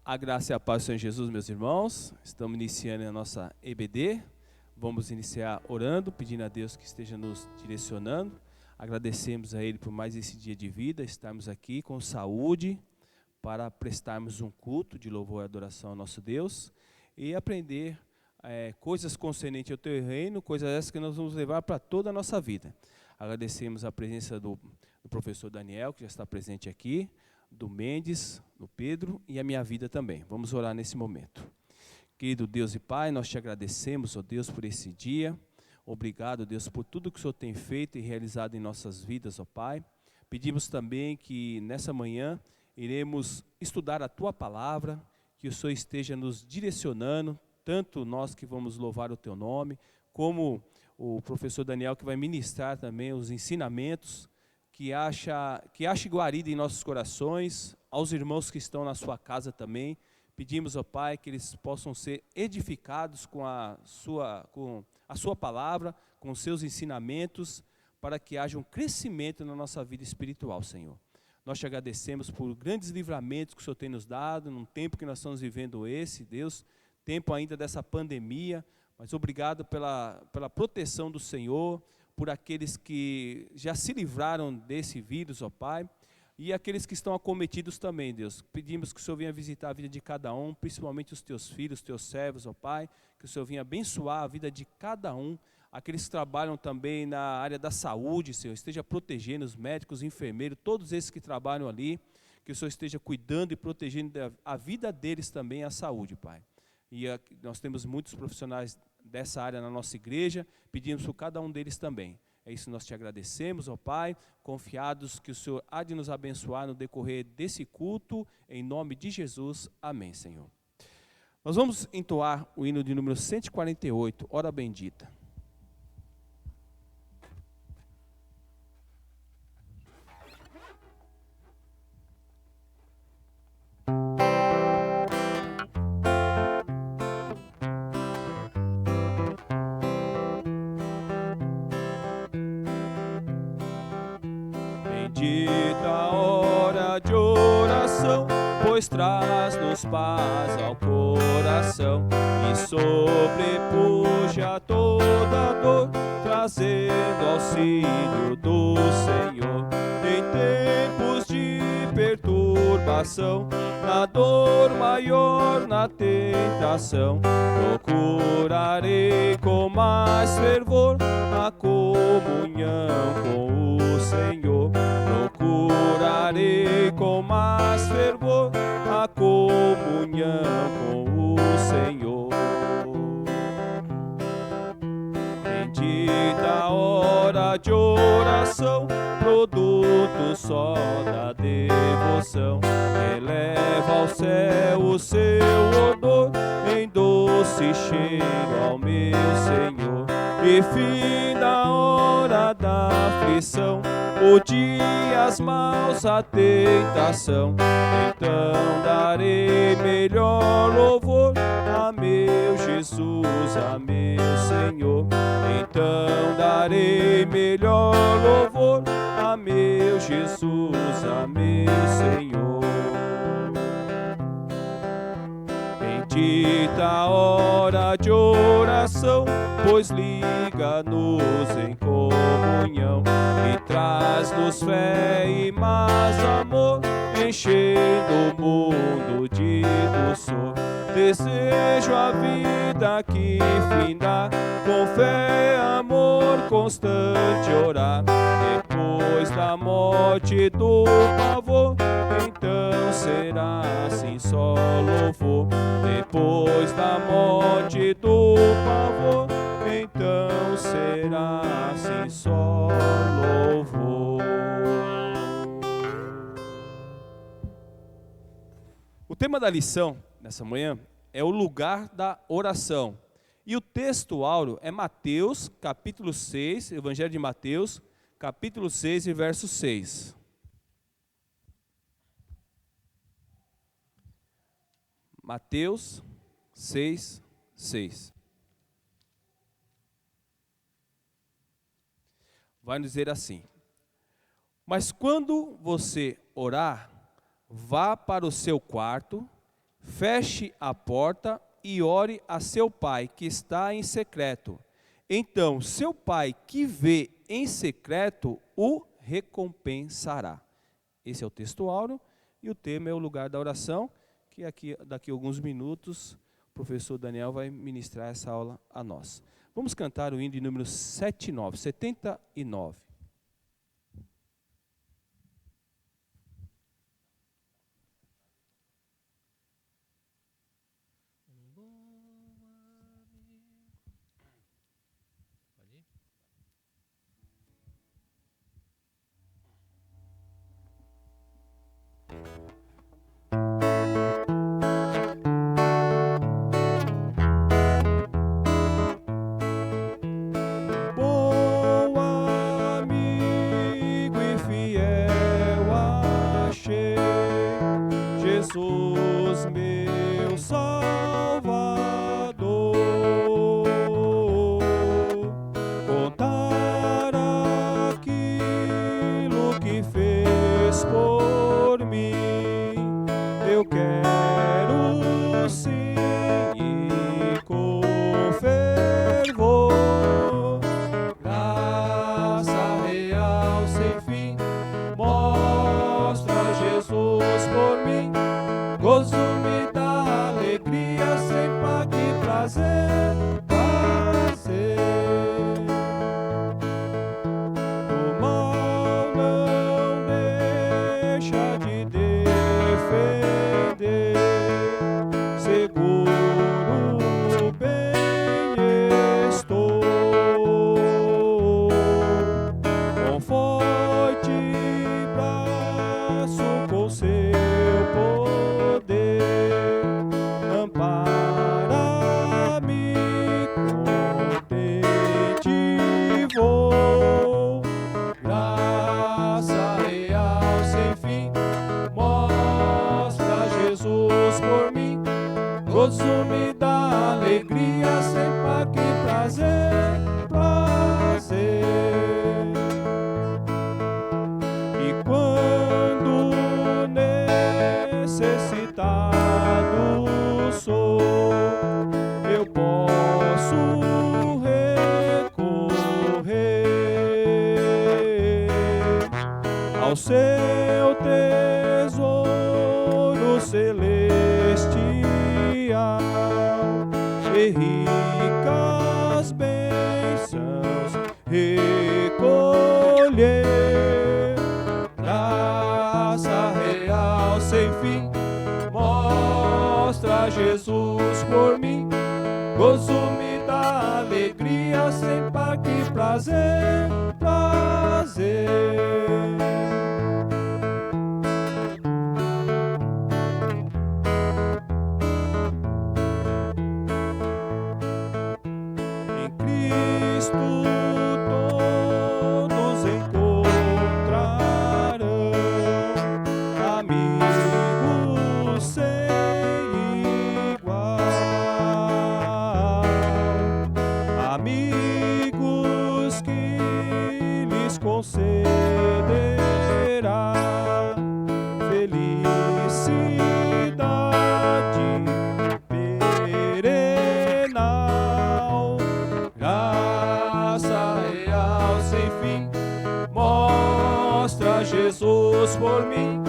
A graça e a paz do Senhor Jesus, meus irmãos. Estamos iniciando a nossa EBD. Vamos iniciar orando, pedindo a Deus que esteja nos direcionando. Agradecemos a Ele por mais esse dia de vida, estarmos aqui com saúde para prestarmos um culto de louvor e adoração ao nosso Deus e aprender coisas concernentes ao Teu reino, coisas essas que nós vamos levar para toda a nossa vida. Agradecemos a presença do professor Daniel, que já está presente aqui, do Mendes, do Pedro e a minha vida também. Vamos orar nesse momento. Querido Deus e Pai, nós te agradecemos, ó Deus, por esse dia. Obrigado, Deus, por tudo que o Senhor tem feito e realizado em nossas vidas, ó Pai. Pedimos também que nessa manhã iremos estudar a Tua palavra, que o Senhor esteja nos direcionando, tanto nós que vamos louvar o Teu nome, como o professor Daniel que vai ministrar também os ensinamentos, que ache guarida em nossos corações, aos irmãos que estão na sua casa também. Pedimos, ó Pai, que eles possam ser edificados com a sua palavra, com os seus ensinamentos, para que haja um crescimento na nossa vida espiritual, Senhor. Nós te agradecemos por grandes livramentos que o Senhor tem nos dado, num tempo que nós estamos vivendo Deus, tempo ainda dessa pandemia, mas obrigado pela proteção do Senhor, por aqueles que já se livraram desse vírus, ó Pai, e aqueles que estão acometidos também, Deus. Pedimos que o Senhor venha visitar a vida de cada um, principalmente os Teus filhos, os Teus servos, ó Pai, que o Senhor venha abençoar a vida de cada um, aqueles que trabalham também na área da saúde, Senhor, esteja protegendo os médicos, os enfermeiros, todos esses que trabalham ali, que o Senhor esteja cuidando e protegendo a vida deles também, a saúde, Pai. E nós temos muitos profissionais dessa área na nossa igreja, pedimos por cada um deles também. É isso que nós te agradecemos, ó Pai, confiados que o Senhor há de nos abençoar no decorrer desse culto, em nome de Jesus, amém, Senhor. Nós vamos entoar o hino de número 148, Hora Bendita. Bendita hora de oração, pois traz-nos paz ao coração e sobrepuja toda dor, trazendo auxílio do Senhor. Em tempos de perturbação, na dor maior, na tentação, procurarei com mais fervor a comunhão com o Senhor. Procurarei com mais fervor a comunhão com o Senhor. Bendita hora de oração, produto só da devoção, eleva ao céu o seu odor, em doce cheiro ao meu Senhor. E fim da hora da aflição, ou dias maus a tentação, então darei melhor louvor a meu Jesus, a meu Senhor. Então darei melhor louvor a meu Jesus, a meu Senhor. Bendita hora de oração, pois liga-nos em comunhão e traz-nos fé e mais amor, enchendo o mundo de doçor. Desejo a vida que finda, com fé, amor constante orar. Depois da morte do pavor, então será assim só louvor. Depois da morte do pavor, então será assim só louvor. O tema da lição nessa manhã é o lugar da oração. E o texto áureo é Mateus, capítulo 6, Evangelho de Mateus, capítulo 6 e verso 6. Mateus 6, 6. Vai nos dizer assim: mas quando você orar, vá para o seu quarto, feche a porta e ore a seu pai que está em secreto. Então, seu pai que vê em secreto o recompensará. Esse é o texto áureo e o tema é o lugar da oração, que daqui a alguns minutos o professor Daniel vai ministrar essa aula a nós. Vamos cantar o hino de número 79. Jesus, meu Salvador, contar aquilo que fez por mim, eu quero sim e com fervor, graça real sem fim, mostra Jesus por mim. Gozo me dá alegria, sem pague prazer, prazer. O mal não deixa de defender, seguro bem estou, com forte braço, com seu ampara-me, contente vou, graça real sem fim, mostra Jesus por mim, gozo me dá alegria, sem pague prazer, prazer. E quando necessitado sou, eu posso recorrer ao seu tesouro celestial e ricas bênçãos recolher, graça real sem fim, mostra Jesus por mim, gozo me dá alegria, sem pague prazer, prazer. Em Cristo todos encontrarão amigos sem igual, amigos que lhes concederá felicidade perenal, graça real sem fim, mostra Jesus por mim,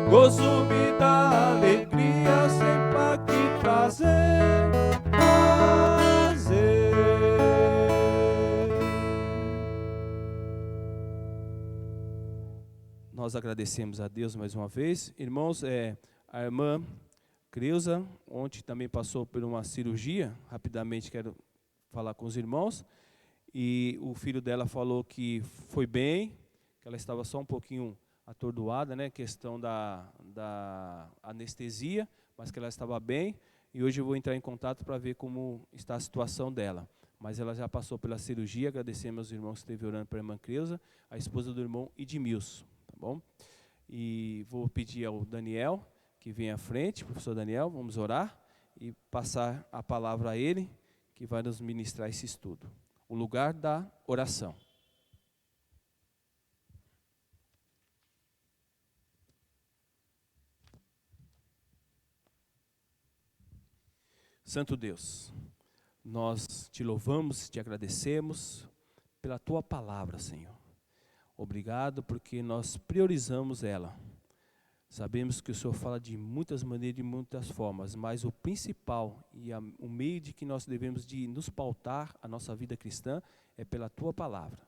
gozo me dá alegria, sem pague prazer, prazer. Nós agradecemos a Deus mais uma vez. Irmãos, a irmã Creuza ontem também passou por uma cirurgia. Rapidamente quero falar com os irmãos. E o filho dela falou que foi bem, que ela estava só um pouquinho atordoada, né? Questão da anestesia, mas que ela estava bem. E hoje eu vou entrar em contato para ver como está a situação dela. Mas ela já passou pela cirurgia. Agradecemos aos irmãos que esteve orando para a irmã Creuza, a esposa do irmão Edmilson. Tá bom? E vou pedir ao Daniel que venha à frente, professor Daniel, vamos orar e passar a palavra a ele, que vai nos ministrar esse estudo. O lugar da oração. Santo Deus, nós te louvamos, te agradecemos pela tua palavra, Senhor. Obrigado porque nós priorizamos ela. Sabemos que o Senhor fala de muitas maneiras, de muitas formas, mas o principal e o meio de que nós devemos de nos pautar a nossa vida cristã é pela tua palavra.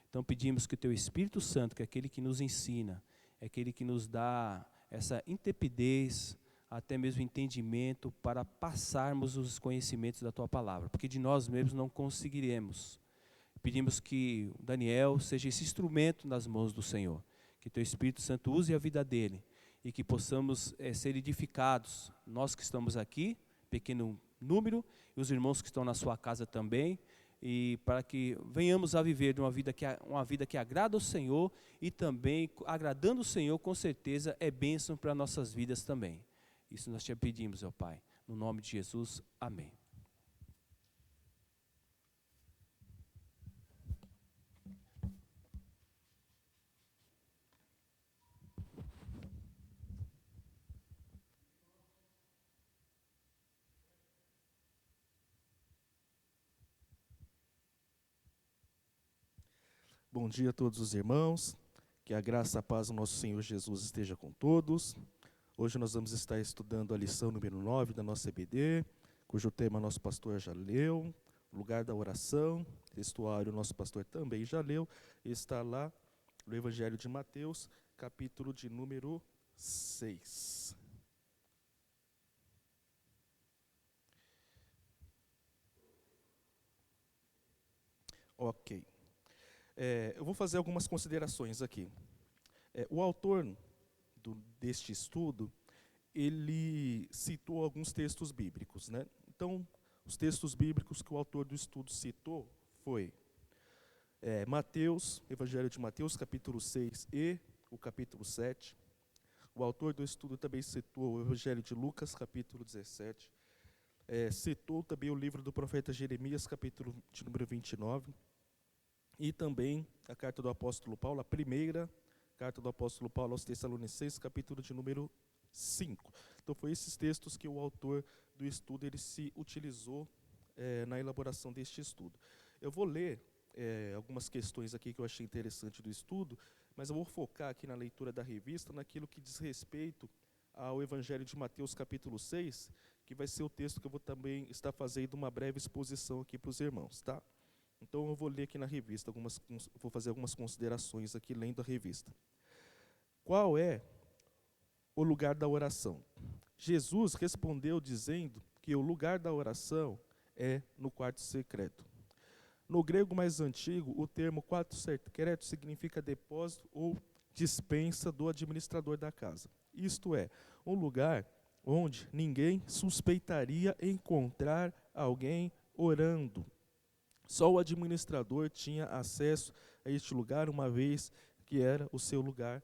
Então pedimos que o teu Espírito Santo, que é aquele que nos ensina, é aquele que nos dá essa intrepidez, até mesmo entendimento para passarmos os conhecimentos da tua palavra, porque de nós mesmos não conseguiremos. Pedimos que o Daniel seja esse instrumento nas mãos do Senhor, que teu Espírito Santo use a vida dele e que possamos ser edificados, nós que estamos aqui, pequeno número, e os irmãos que estão na sua casa também, e para que venhamos a viver de uma vida que agrada ao Senhor, e também, agradando o Senhor, com certeza é bênção para nossas vidas também. Isso nós te pedimos, ó Pai, no nome de Jesus, amém. Bom dia a todos os irmãos, que a graça e a paz do nosso Senhor Jesus esteja com todos. Hoje nós vamos estar estudando a lição número 9 da nossa EBD, cujo tema nosso pastor já leu, lugar da oração, textuário nosso pastor também já leu, e está lá no Evangelho de Mateus, capítulo de número 6. Ok. Eu vou fazer algumas considerações aqui. O autor deste estudo, ele citou alguns textos bíblicos, né? Então, os textos bíblicos que o autor do estudo citou foi Mateus, Evangelho de Mateus, capítulo 6 e o capítulo 7. O autor do estudo também citou o Evangelho de Lucas, capítulo 17. Citou também o livro do profeta Jeremias, capítulo de número 29. E também a carta do apóstolo Paulo, a primeira carta do apóstolo Paulo aos Tessalonicenses, capítulo de número 5. Então, foi esses textos que o autor do estudo ele se utilizou na elaboração deste estudo. Eu vou ler algumas questões aqui que eu achei interessante do estudo, mas eu vou focar aqui na leitura da revista, naquilo que diz respeito ao Evangelho de Mateus, capítulo 6, que vai ser o texto que eu vou também estar fazendo uma breve exposição aqui para os irmãos, tá? Então, eu vou ler aqui na revista, vou fazer algumas considerações aqui, lendo a revista. Qual é o lugar da oração? Jesus respondeu dizendo que o lugar da oração é no quarto secreto. No grego mais antigo, o termo quarto secreto significa depósito ou dispensa do administrador da casa. Isto é, um lugar onde ninguém suspeitaria encontrar alguém orando. Só o administrador tinha acesso a este lugar, uma vez que era o seu lugar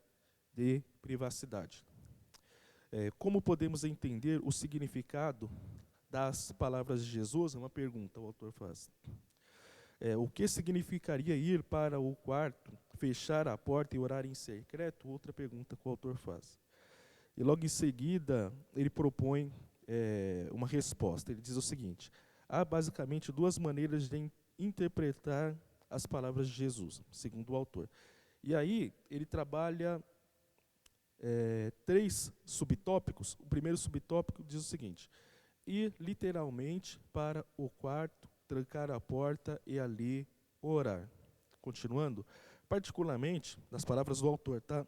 de privacidade. Como podemos entender o significado das palavras de Jesus? É uma pergunta, o autor faz. O que significaria ir para o quarto, fechar a porta e orar em secreto? Outra pergunta que o autor faz. E logo em seguida, ele propõe uma resposta. Ele diz o seguinte: há basicamente duas maneiras de interpretar as palavras de Jesus, segundo o autor. E aí, ele trabalha 3 subtópicos. O primeiro subtópico diz o seguinte: ir literalmente para o quarto, trancar a porta e ali orar. Continuando, particularmente, das palavras do autor, tá?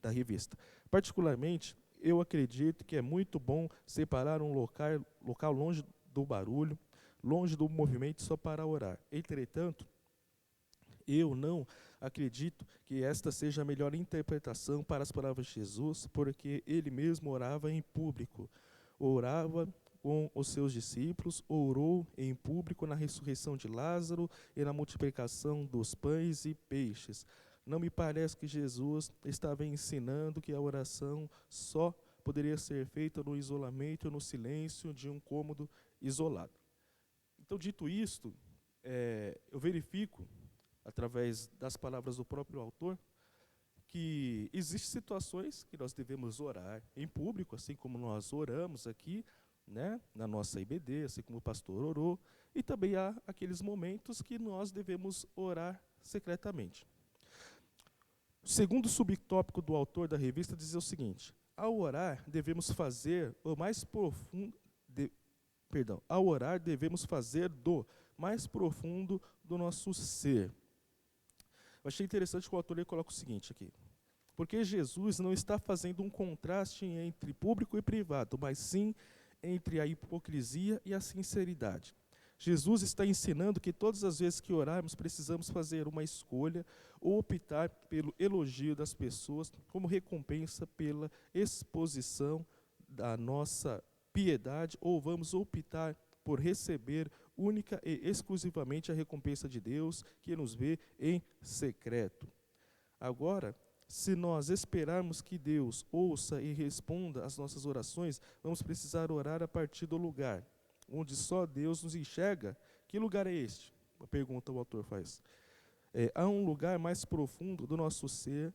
Da revista. Particularmente, eu acredito que é muito bom separar um local longe do barulho, longe do movimento, só para orar. Entretanto, eu não acredito que esta seja a melhor interpretação para as palavras de Jesus, porque ele mesmo orava em público. Orava com os seus discípulos, orou em público na ressurreição de Lázaro e na multiplicação dos pães e peixes. Não me parece que Jesus estava ensinando que a oração só poderia ser feita no isolamento, no silêncio de um cômodo isolado. Então, dito isto, eu verifico, através das palavras do próprio autor, que existem situações que nós devemos orar em público, assim como nós oramos aqui né, na nossa IBD, assim como o pastor orou, e também há aqueles momentos que nós devemos orar secretamente. O segundo subtópico do autor da revista diz o seguinte: ao orar devemos fazer o mais profundo, ao orar devemos fazer do mais profundo do nosso ser. Eu achei interessante que o autor coloca o seguinte aqui: porque Jesus não está fazendo um contraste entre público e privado, mas sim entre a hipocrisia e a sinceridade. Jesus está ensinando que todas as vezes que orarmos, precisamos fazer uma escolha ou optar pelo elogio das pessoas como recompensa pela exposição da nossa piedade, ou vamos optar por receber única e exclusivamente a recompensa de Deus, que nos vê em secreto. Agora, se nós esperarmos que Deus ouça e responda às nossas orações, vamos precisar orar a partir do lugar onde só Deus nos enxerga. Que lugar é este? A pergunta o autor faz. Há um lugar mais profundo do nosso ser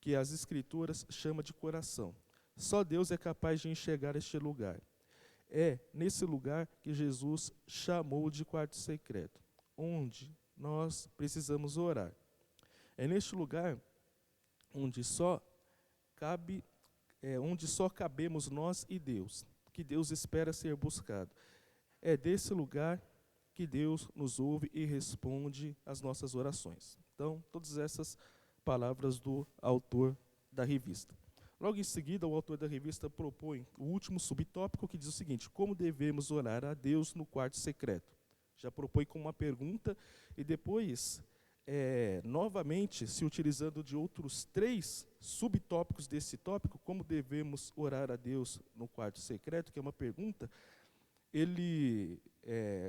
que as Escrituras chamam de coração. Só Deus é capaz de enxergar este lugar. É nesse lugar que Jesus chamou de quarto secreto, onde nós precisamos orar. É neste lugar onde só cabemos nós e Deus, que Deus espera ser buscado. É desse lugar que Deus nos ouve e responde às nossas orações. Então, todas essas palavras do autor da revista. Logo em seguida, o autor da revista propõe o último subtópico, que diz o seguinte: como devemos orar a Deus no quarto secreto? Já propõe com uma pergunta e depois, novamente, se utilizando de outros 3 subtópicos desse tópico, como devemos orar a Deus no quarto secreto, que é uma pergunta, ele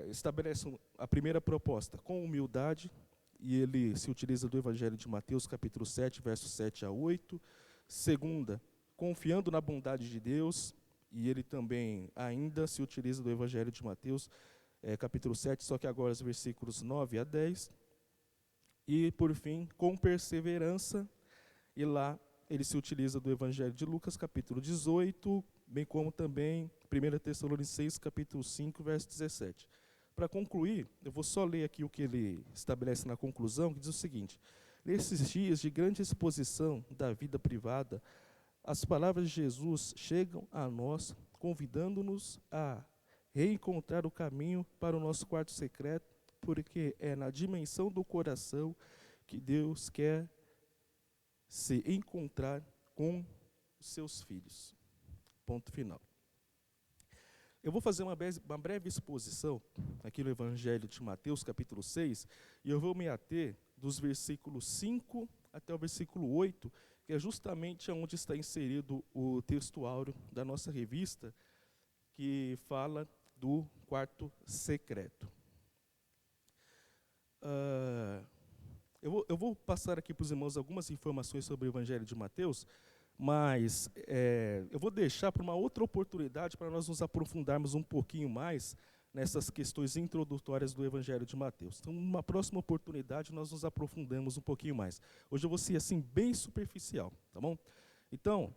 estabelece a primeira proposta com humildade, e ele se utiliza do Evangelho de Mateus, capítulo 7, versos 7 a 8. Segunda, confiando na bondade de Deus, e ele também ainda se utiliza do Evangelho de Mateus, capítulo 7, só que agora os versículos 9 a 10. E, por fim, com perseverança, e lá ele se utiliza do Evangelho de Lucas, capítulo 18, bem como também 1 Tessalonicenses, capítulo 5, verso 17. Para concluir, eu vou só ler aqui o que ele estabelece na conclusão, que diz o seguinte: nesses dias de grande exposição da vida privada, as palavras de Jesus chegam a nós, convidando-nos a reencontrar o caminho para o nosso quarto secreto, porque é na dimensão do coração que Deus quer se encontrar com os seus filhos. Ponto final. Eu vou fazer uma breve exposição aqui no Evangelho de Mateus, capítulo 6, e eu vou me ater dos versículos 5 até o versículo 8, que é justamente onde está inserido o texto áureo da nossa revista, que fala do quarto secreto. Eu vou passar aqui para os irmãos algumas informações sobre o Evangelho de Mateus, mas eu vou deixar para uma outra oportunidade para nós nos aprofundarmos um pouquinho mais nessas questões introdutórias do Evangelho de Mateus. Então, numa próxima oportunidade, nós nos aprofundamos um pouquinho mais. Hoje eu vou ser assim, bem superficial, tá bom? Então,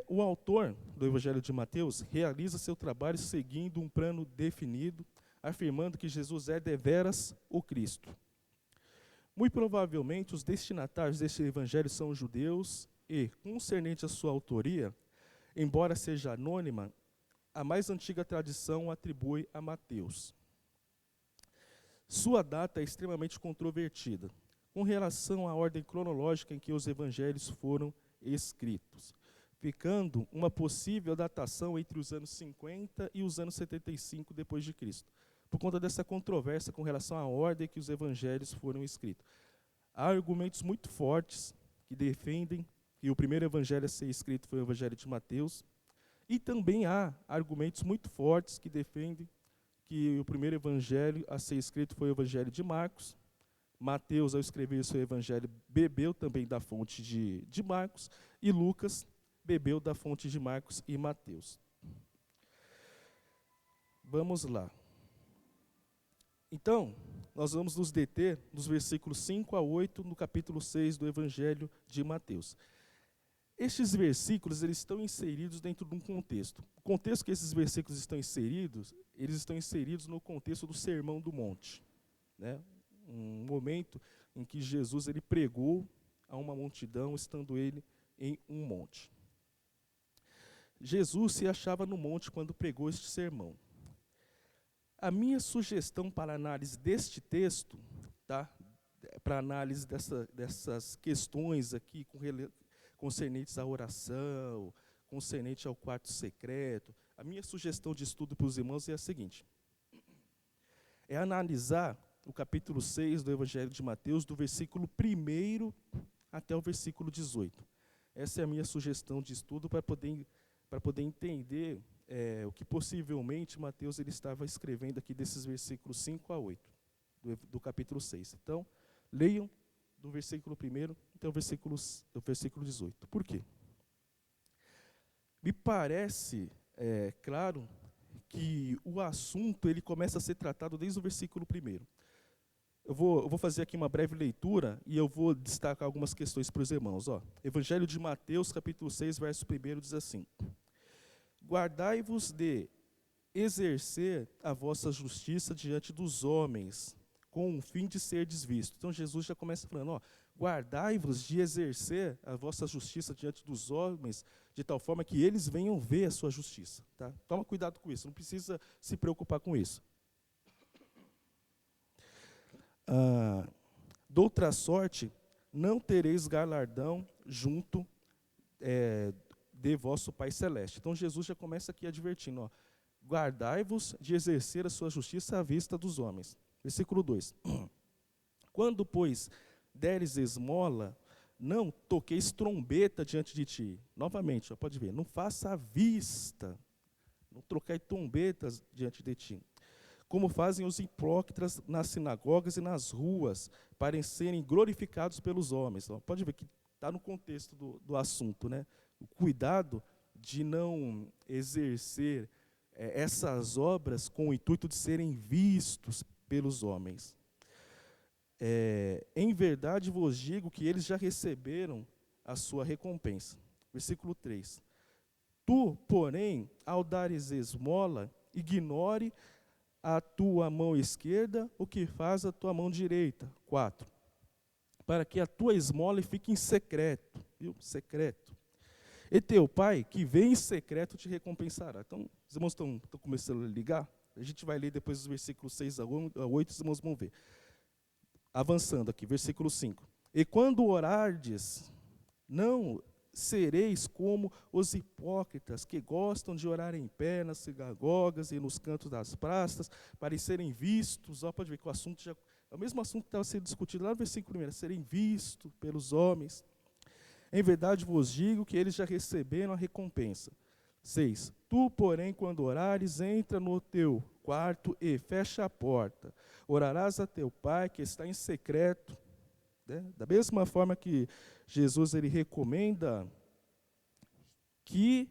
o autor do Evangelho de Mateus realiza seu trabalho seguindo um plano definido, afirmando que Jesus é deveras o Cristo. Muito provavelmente, os destinatários deste Evangelho são judeus e, concernente à sua autoria, embora seja anônima, a mais antiga tradição atribui a Mateus. Sua data é extremamente controvertida, com relação à ordem cronológica em que os evangelhos foram escritos, ficando uma possível datação entre os anos 50 e os anos 75 depois de Cristo, por conta dessa controvérsia com relação à ordem que os evangelhos foram escritos. Há argumentos muito fortes que defendem que o primeiro evangelho a ser escrito foi o Evangelho de Mateus, e também há argumentos muito fortes que defendem que o primeiro evangelho a ser escrito foi o Evangelho de Marcos. Mateus, ao escrever seu evangelho, bebeu também da fonte de Marcos, e Lucas bebeu da fonte de Marcos e Mateus. Vamos lá. Então, nós vamos nos deter nos versículos 5 a 8, no capítulo 6 do Evangelho de Mateus. Estes versículos, eles estão inseridos dentro de um contexto. O contexto que esses versículos estão inseridos, eles estão inseridos no contexto do Sermão do Monte, né? Um momento em que Jesus ele pregou a uma multidão, estando ele em um monte. Jesus se achava no monte quando pregou este sermão. A minha sugestão para análise deste texto, tá? Para análise dessas questões aqui concernentes à oração, concernente ao quarto secreto, a minha sugestão de estudo para os irmãos é a seguinte: é analisar o capítulo 6 do Evangelho de Mateus, do versículo 1 até o versículo 18. Essa é a minha sugestão de estudo para poder entender o que possivelmente Mateus ele estava escrevendo aqui desses versículos 5 a 8, do capítulo 6. Então, leiam do versículo 1 até o versículo 18. Por quê? Me parece claro que o assunto ele começa a ser tratado desde o versículo 1. Eu vou fazer aqui uma breve leitura e eu vou destacar algumas questões para os irmãos. Evangelho de Mateus, capítulo 6, verso 1, diz assim: guardai-vos de exercer a vossa justiça diante dos homens, com o fim de serdes vistos. Então Jesus já começa falando, guardai-vos de exercer a vossa justiça diante dos homens, de tal forma que eles venham ver a sua justiça. Tá? Toma cuidado com isso, não precisa se preocupar com isso. De outra sorte, não tereis galardão junto de vosso Pai Celeste. Então Jesus já começa aqui advertindo, guardai-vos de exercer a sua justiça à vista dos homens. Versículo 2. Quando, pois, deres esmola, não toqueis trombeta diante de ti. Novamente, pode ver, não faça à vista, não trocai trombetas diante de ti, como fazem os hipócritas nas sinagogas e nas ruas, para serem glorificados pelos homens. Então, pode ver que está no contexto do assunto, né? O cuidado de não exercer essas obras com o intuito de serem vistos pelos homens. Em verdade vos digo que eles já receberam a sua recompensa. Versículo 3. Tu, porém, ao dares esmola, ignore a tua mão esquerda o que faz a tua mão direita. 4. Para que a tua esmola fique em secreto, viu? Secreto. E teu pai, que vem em secreto, te recompensará. Então, os irmãos estão começando a ligar? A gente vai ler depois os versículos 6 a 8, os irmãos vão ver. Avançando aqui, versículo 5. E quando orardes, não sereis como os hipócritas, que gostam de orar em pé nas sinagogas e nos cantos das praças, para serem vistos. Pode ver que o assunto já é o mesmo assunto que estava sendo discutido lá no versículo 1, serem vistos pelos homens. Em verdade vos digo que eles já receberam a recompensa. 6. Tu, porém, quando orares, entra no teu quarto e fecha a porta. Orarás a teu Pai que está em secreto. Né? Da mesma forma que Jesus ele recomenda que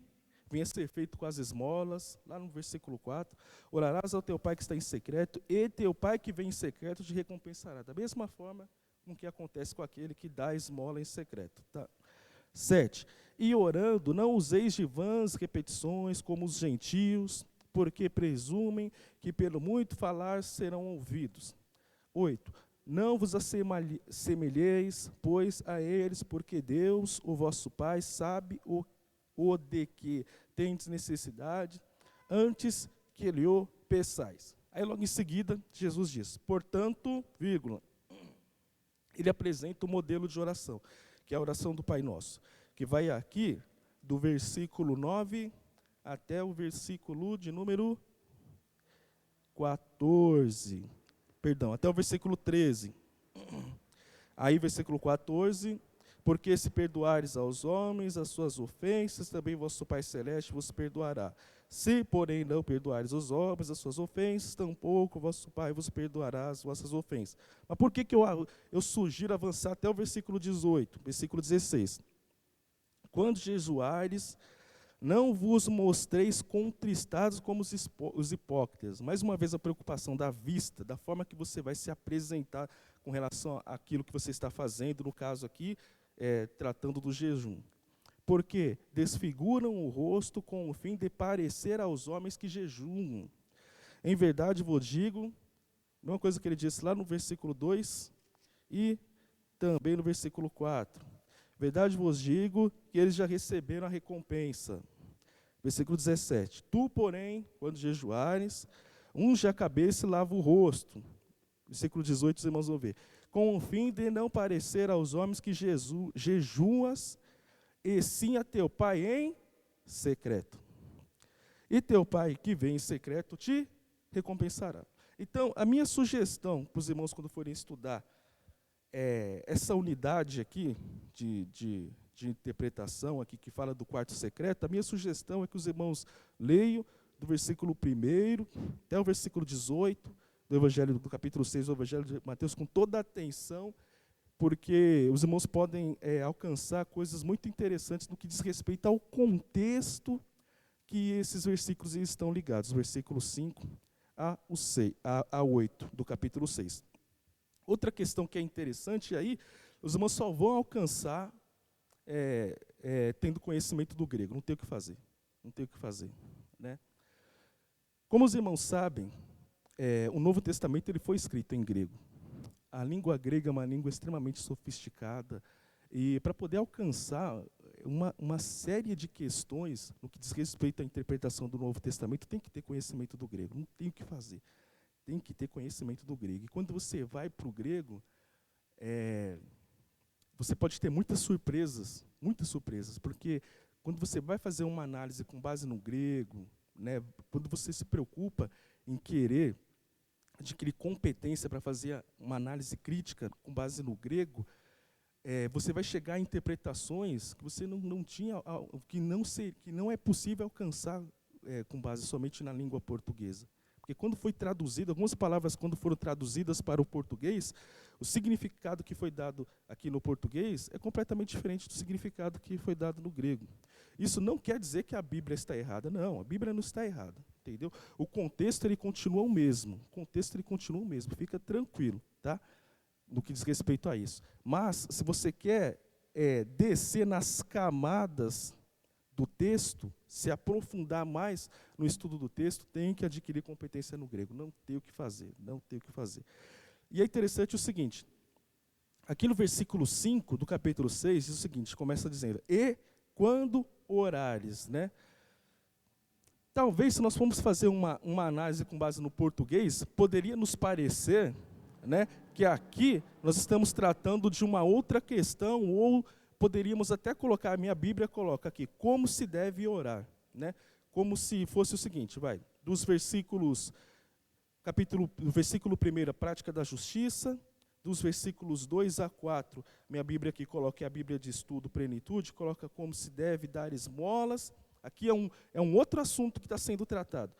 venha ser feito com as esmolas, lá no versículo 4, orarás ao teu Pai que está em secreto, e teu Pai que vem em secreto te recompensará. Da mesma forma com que acontece com aquele que dá a esmola em secreto. Tá? 7. E orando, não useis de vãs repetições como os gentios, porque presumem que pelo muito falar serão ouvidos. 8. Não vos assemelheis, pois, a eles, porque Deus, o vosso Pai, sabe o de que tendes necessidade, antes que lhe o peçais. Aí logo em seguida, Jesus diz, portanto, vírgula, ele apresenta o modelo de oração, que é a oração do Pai Nosso, que vai aqui do versículo 9 até o versículo de número 14. Perdão, até o versículo 13. Aí, versículo 14, porque se perdoares aos homens as suas ofensas, também vosso Pai Celeste vos perdoará. Se, porém, não perdoares aos homens as suas ofensas, tampouco vosso Pai vos perdoará as vossas ofensas. Mas por que eu sugiro avançar até o versículo 18, versículo 16? Quando jejuares, não vos mostreis contristados como os hipócritas. Mais uma vez a preocupação da vista, da forma que você vai se apresentar com relação àquilo que você está fazendo, no caso aqui, tratando do jejum. porque desfiguram o rosto com o fim de parecer aos homens que jejuam. Em verdade vos digo, uma coisa que ele disse lá no versículo 2 e também no versículo 4. Verdade vos digo que eles já receberam a recompensa. Versículo 17. Tu, porém, quando jejuares, unge a cabeça e lava o rosto. Versículo 18, os irmãos vão ver. Com o fim de não parecer aos homens que jejuas, e sim a teu pai em secreto. E teu pai que vem em secreto te recompensará. Então, a minha sugestão para os irmãos quando forem estudar essa unidade aqui de interpretação aqui que fala do quarto secreto, a minha sugestão é que os irmãos leiam do versículo 1 até o versículo 18 do Evangelho do capítulo 6 do Evangelho de Mateus com toda a atenção, porque os irmãos podem alcançar coisas muito interessantes no que diz respeito ao contexto que esses versículos estão ligados, versículo 5 a 8 do capítulo 6. Outra questão que é interessante aí, os irmãos só vão alcançar tendo conhecimento do grego, não tem o que fazer, né? Como os irmãos sabem, o Novo Testamento ele foi escrito em grego. A língua grega é uma língua extremamente sofisticada, e para poder alcançar uma série de questões no que diz respeito à interpretação do Novo Testamento, tem que ter conhecimento do grego, não tem o que fazer. Tem que ter conhecimento do grego. E quando você vai para o grego, você pode ter muitas surpresas, porque quando você vai fazer uma análise com base no grego, né, quando você se preocupa em querer adquirir competência para fazer uma análise crítica com base no grego, você vai chegar a interpretações que você não tinha, que não é possível alcançar com base somente na língua portuguesa. Porque quando foi traduzido, algumas palavras quando foram traduzidas para o português, o significado que foi dado aqui no português é completamente diferente do significado que foi dado no grego. Isso não quer dizer que a Bíblia está errada, não, a Bíblia não está errada, entendeu? O contexto ele continua o mesmo, fica tranquilo, tá? No que diz respeito a isso. Mas, se você quer descer nas camadas do texto, se aprofundar mais no estudo do texto, tem que adquirir competência no grego. Não tem o que fazer. E é interessante o seguinte, aqui no versículo 5 do capítulo 6, diz o seguinte, começa dizendo, e quando orares, né? Talvez, se nós formos fazer uma análise com base no português, poderia nos parecer, né, que aqui nós estamos tratando de uma outra questão, ou poderíamos até colocar, a minha Bíblia coloca aqui, como se deve orar, né? Como se fosse o seguinte, dos versículos, do versículo 1, a prática da justiça, dos versículos 2 a 4, minha Bíblia aqui coloca, a Bíblia de estudo plenitude, coloca como se deve dar esmolas, aqui é um outro assunto que está sendo tratado,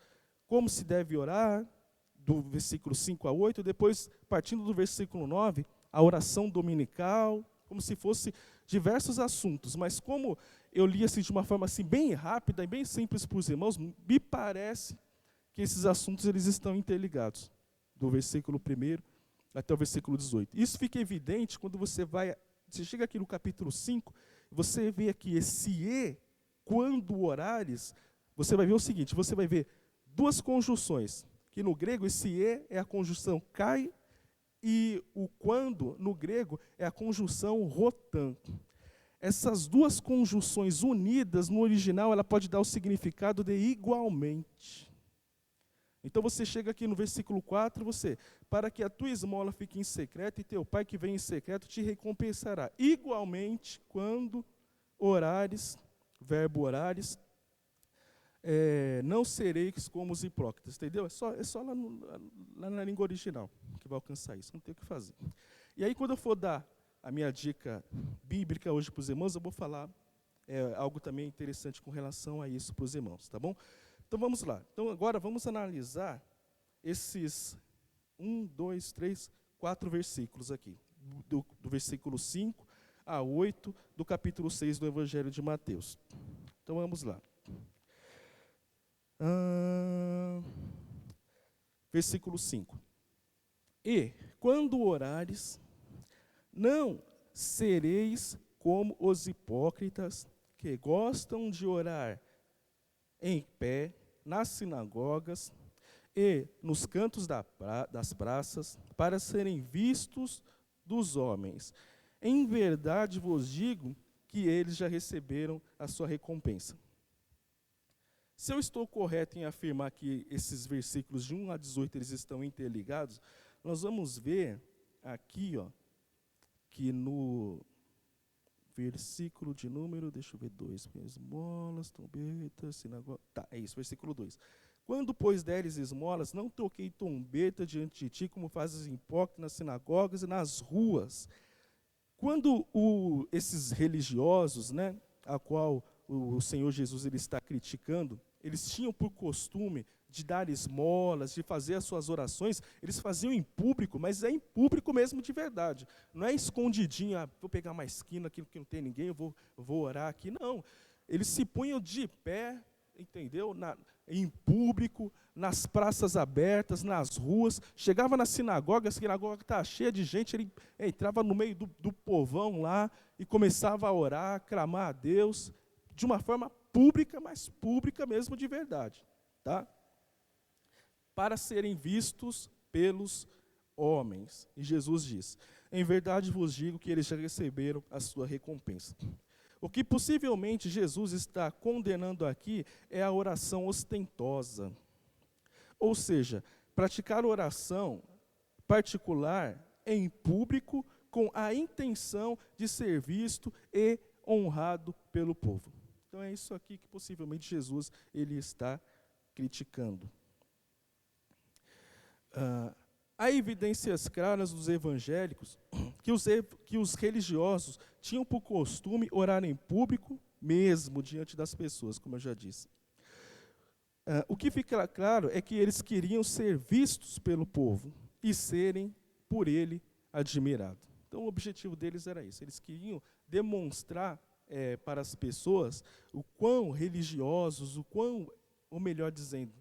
como se deve orar, do versículo 5 a 8, depois, partindo do versículo 9, a oração dominical, como se fosse diversos assuntos, mas como eu li assim, de uma forma assim, bem rápida e bem simples para os irmãos, me parece que esses assuntos eles estão interligados, do versículo 1 até o versículo 18. Isso fica evidente quando você chega aqui no capítulo 5, você vê aqui esse e, quando orares, você vai ver o seguinte, você vai ver duas conjunções, que no grego esse e é a conjunção kai, e o quando, no grego, é a conjunção rotan. Essas duas conjunções unidas, no original, ela pode dar o significado de igualmente. Então você chega aqui no versículo 4, para que a tua esmola fique em secreto, e teu pai que vem em secreto te recompensará. Igualmente, quando orares, verbo orares, não sereis como os hipócritas, entendeu? É só lá na língua original que vai alcançar isso, não tem o que fazer. E aí, quando eu for dar a minha dica bíblica hoje para os irmãos, eu vou falar algo também interessante com relação a isso para os irmãos, tá bom? Então vamos lá. Então agora vamos analisar esses 1, 2, 3, 4 versículos aqui, do versículo 5 a 8 do capítulo 6 do Evangelho de Mateus. Então vamos lá. Versículo 5. E, quando orares, não sereis como os hipócritas, que gostam de orar em pé, nas sinagogas e nos cantos das praças, para serem vistos dos homens. Em verdade vos digo que eles já receberam a sua recompensa. Se eu estou correto em afirmar que esses versículos de 1 a 18 eles estão interligados, nós vamos ver aqui, que no versículo de número, deixa eu ver, 2, esmolas, trombetas, sinagoga, é isso, versículo 2. Quando, pois, deres esmolas, não toquei trombeta diante de ti, como fazes os hipócritas nas sinagogas e nas ruas. Quando esses religiosos, né, a qual o Senhor Jesus ele está criticando, eles tinham por costume de dar esmolas, de fazer as suas orações, eles faziam em público, mas é em público mesmo de verdade. Não é escondidinho, vou pegar uma esquina aqui que não tem ninguém, eu vou orar aqui. Não, eles se punham de pé, entendeu? Em público, nas praças abertas, nas ruas. Chegava na sinagoga, a sinagoga estava cheia de gente, ele entrava no meio do povão lá e começava a orar, clamar a Deus, de uma forma pública, mas pública mesmo de verdade, tá? Para serem vistos pelos homens. E Jesus diz: em verdade vos digo que eles já receberam a sua recompensa. O que possivelmente Jesus está condenando aqui é a oração ostentosa. Ou seja, praticar oração particular em público com a intenção de ser visto e honrado pelo povo. Então é isso aqui que possivelmente Jesus ele está criticando. Há evidências claras dos evangélicos que os religiosos tinham por costume orar em público mesmo diante das pessoas, como eu já disse. O que fica claro é que eles queriam ser vistos pelo povo e serem por ele admirados. Então o objetivo deles era isso, eles queriam demonstrar para as pessoas o quão religiosos, ou melhor dizendo,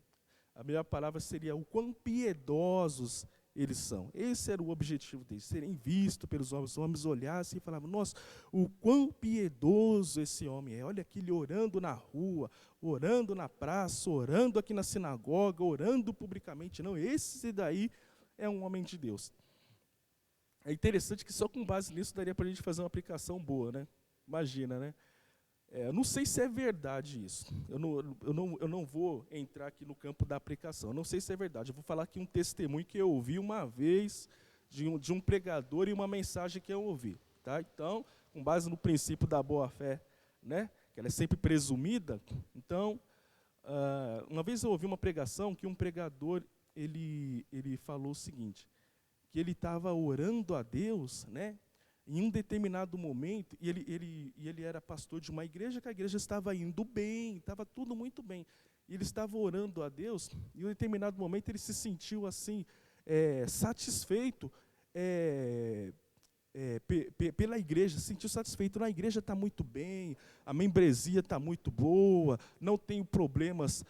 a melhor palavra seria o quão piedosos eles são. Esse era o objetivo deles, serem vistos pelos homens. Os homens olhassem e falavam: nossa, o quão piedoso esse homem é. Olha aqui ele orando na rua, orando na praça, orando aqui na sinagoga, orando publicamente. Não, esse daí é um homem de Deus. É interessante que só com base nisso daria para a gente fazer uma aplicação boa, né? Imagina, né? Eu não sei se é verdade isso. Eu não vou entrar aqui no campo da aplicação. Eu não sei se é verdade. Eu vou falar aqui um testemunho que eu ouvi uma vez de um pregador e uma mensagem que eu ouvi. Tá? Então, com base no princípio da boa-fé, né, que ela é sempre presumida. Então, uma vez eu ouvi uma pregação que um pregador ele falou o seguinte, que ele estava orando a Deus, né? Em um determinado momento, e ele era pastor de uma igreja, que a igreja estava indo bem, estava tudo muito bem. E ele estava orando a Deus, e em um determinado momento ele se sentiu assim, satisfeito pela igreja, se sentiu satisfeito. Na igreja está muito bem, a membresia está muito boa, não tenho problemas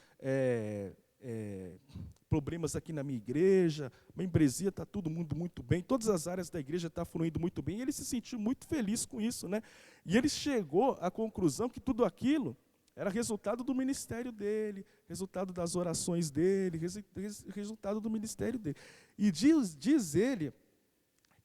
aqui na minha igreja, a membresia está tudo muito bem, todas as áreas da igreja estão fluindo muito bem, e ele se sentiu muito feliz com isso, né? E ele chegou à conclusão que tudo aquilo era resultado do ministério dele, resultado das orações dele, resultado do ministério dele. E diz ele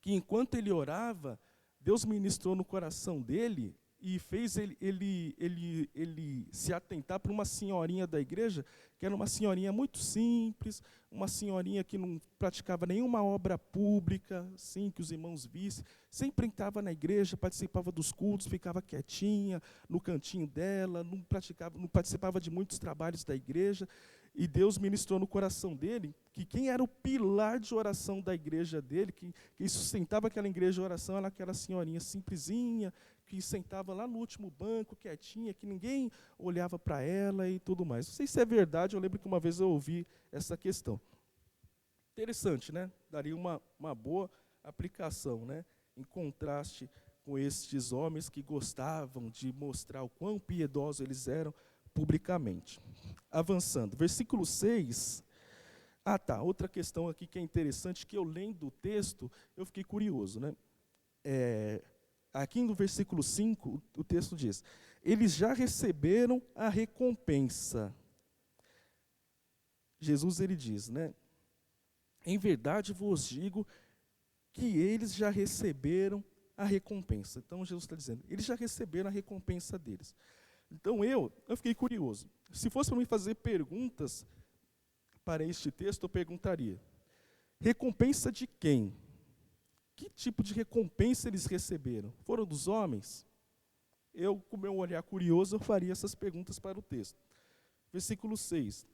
que enquanto ele orava, Deus ministrou no coração dele e fez ele se atentar para uma senhorinha da igreja, que era uma senhorinha muito simples, uma senhorinha que não praticava nenhuma obra pública, assim, que os irmãos vissem, sempre entrava na igreja, participava dos cultos, ficava quietinha no cantinho dela, não participava de muitos trabalhos da igreja, e Deus ministrou no coração dele que quem era o pilar de oração da igreja dele, que sustentava aquela igreja de oração, era aquela senhorinha simplesinha, que sentava lá no último banco, quietinha, que ninguém olhava para ela e tudo mais. Não sei se é verdade, eu lembro que uma vez eu ouvi essa questão. Interessante, né? Daria uma boa aplicação, né? Em contraste com estes homens que gostavam de mostrar o quão piedosos eles eram publicamente. Avançando, versículo 6. Outra questão aqui que é interessante, que eu lendo o texto, eu fiquei curioso, né? Aqui no versículo 5, o texto diz: eles já receberam a recompensa. Jesus, ele diz, né? Em verdade vos digo que eles já receberam a recompensa. Então, Jesus está dizendo, eles já receberam a recompensa deles. Então, eu fiquei curioso. Se fosse para mim fazer perguntas para este texto, eu perguntaria, recompensa de quem? Que tipo de recompensa eles receberam? Foram dos homens? Eu, com meu olhar curioso, eu faria essas perguntas para o texto. Versículo 6.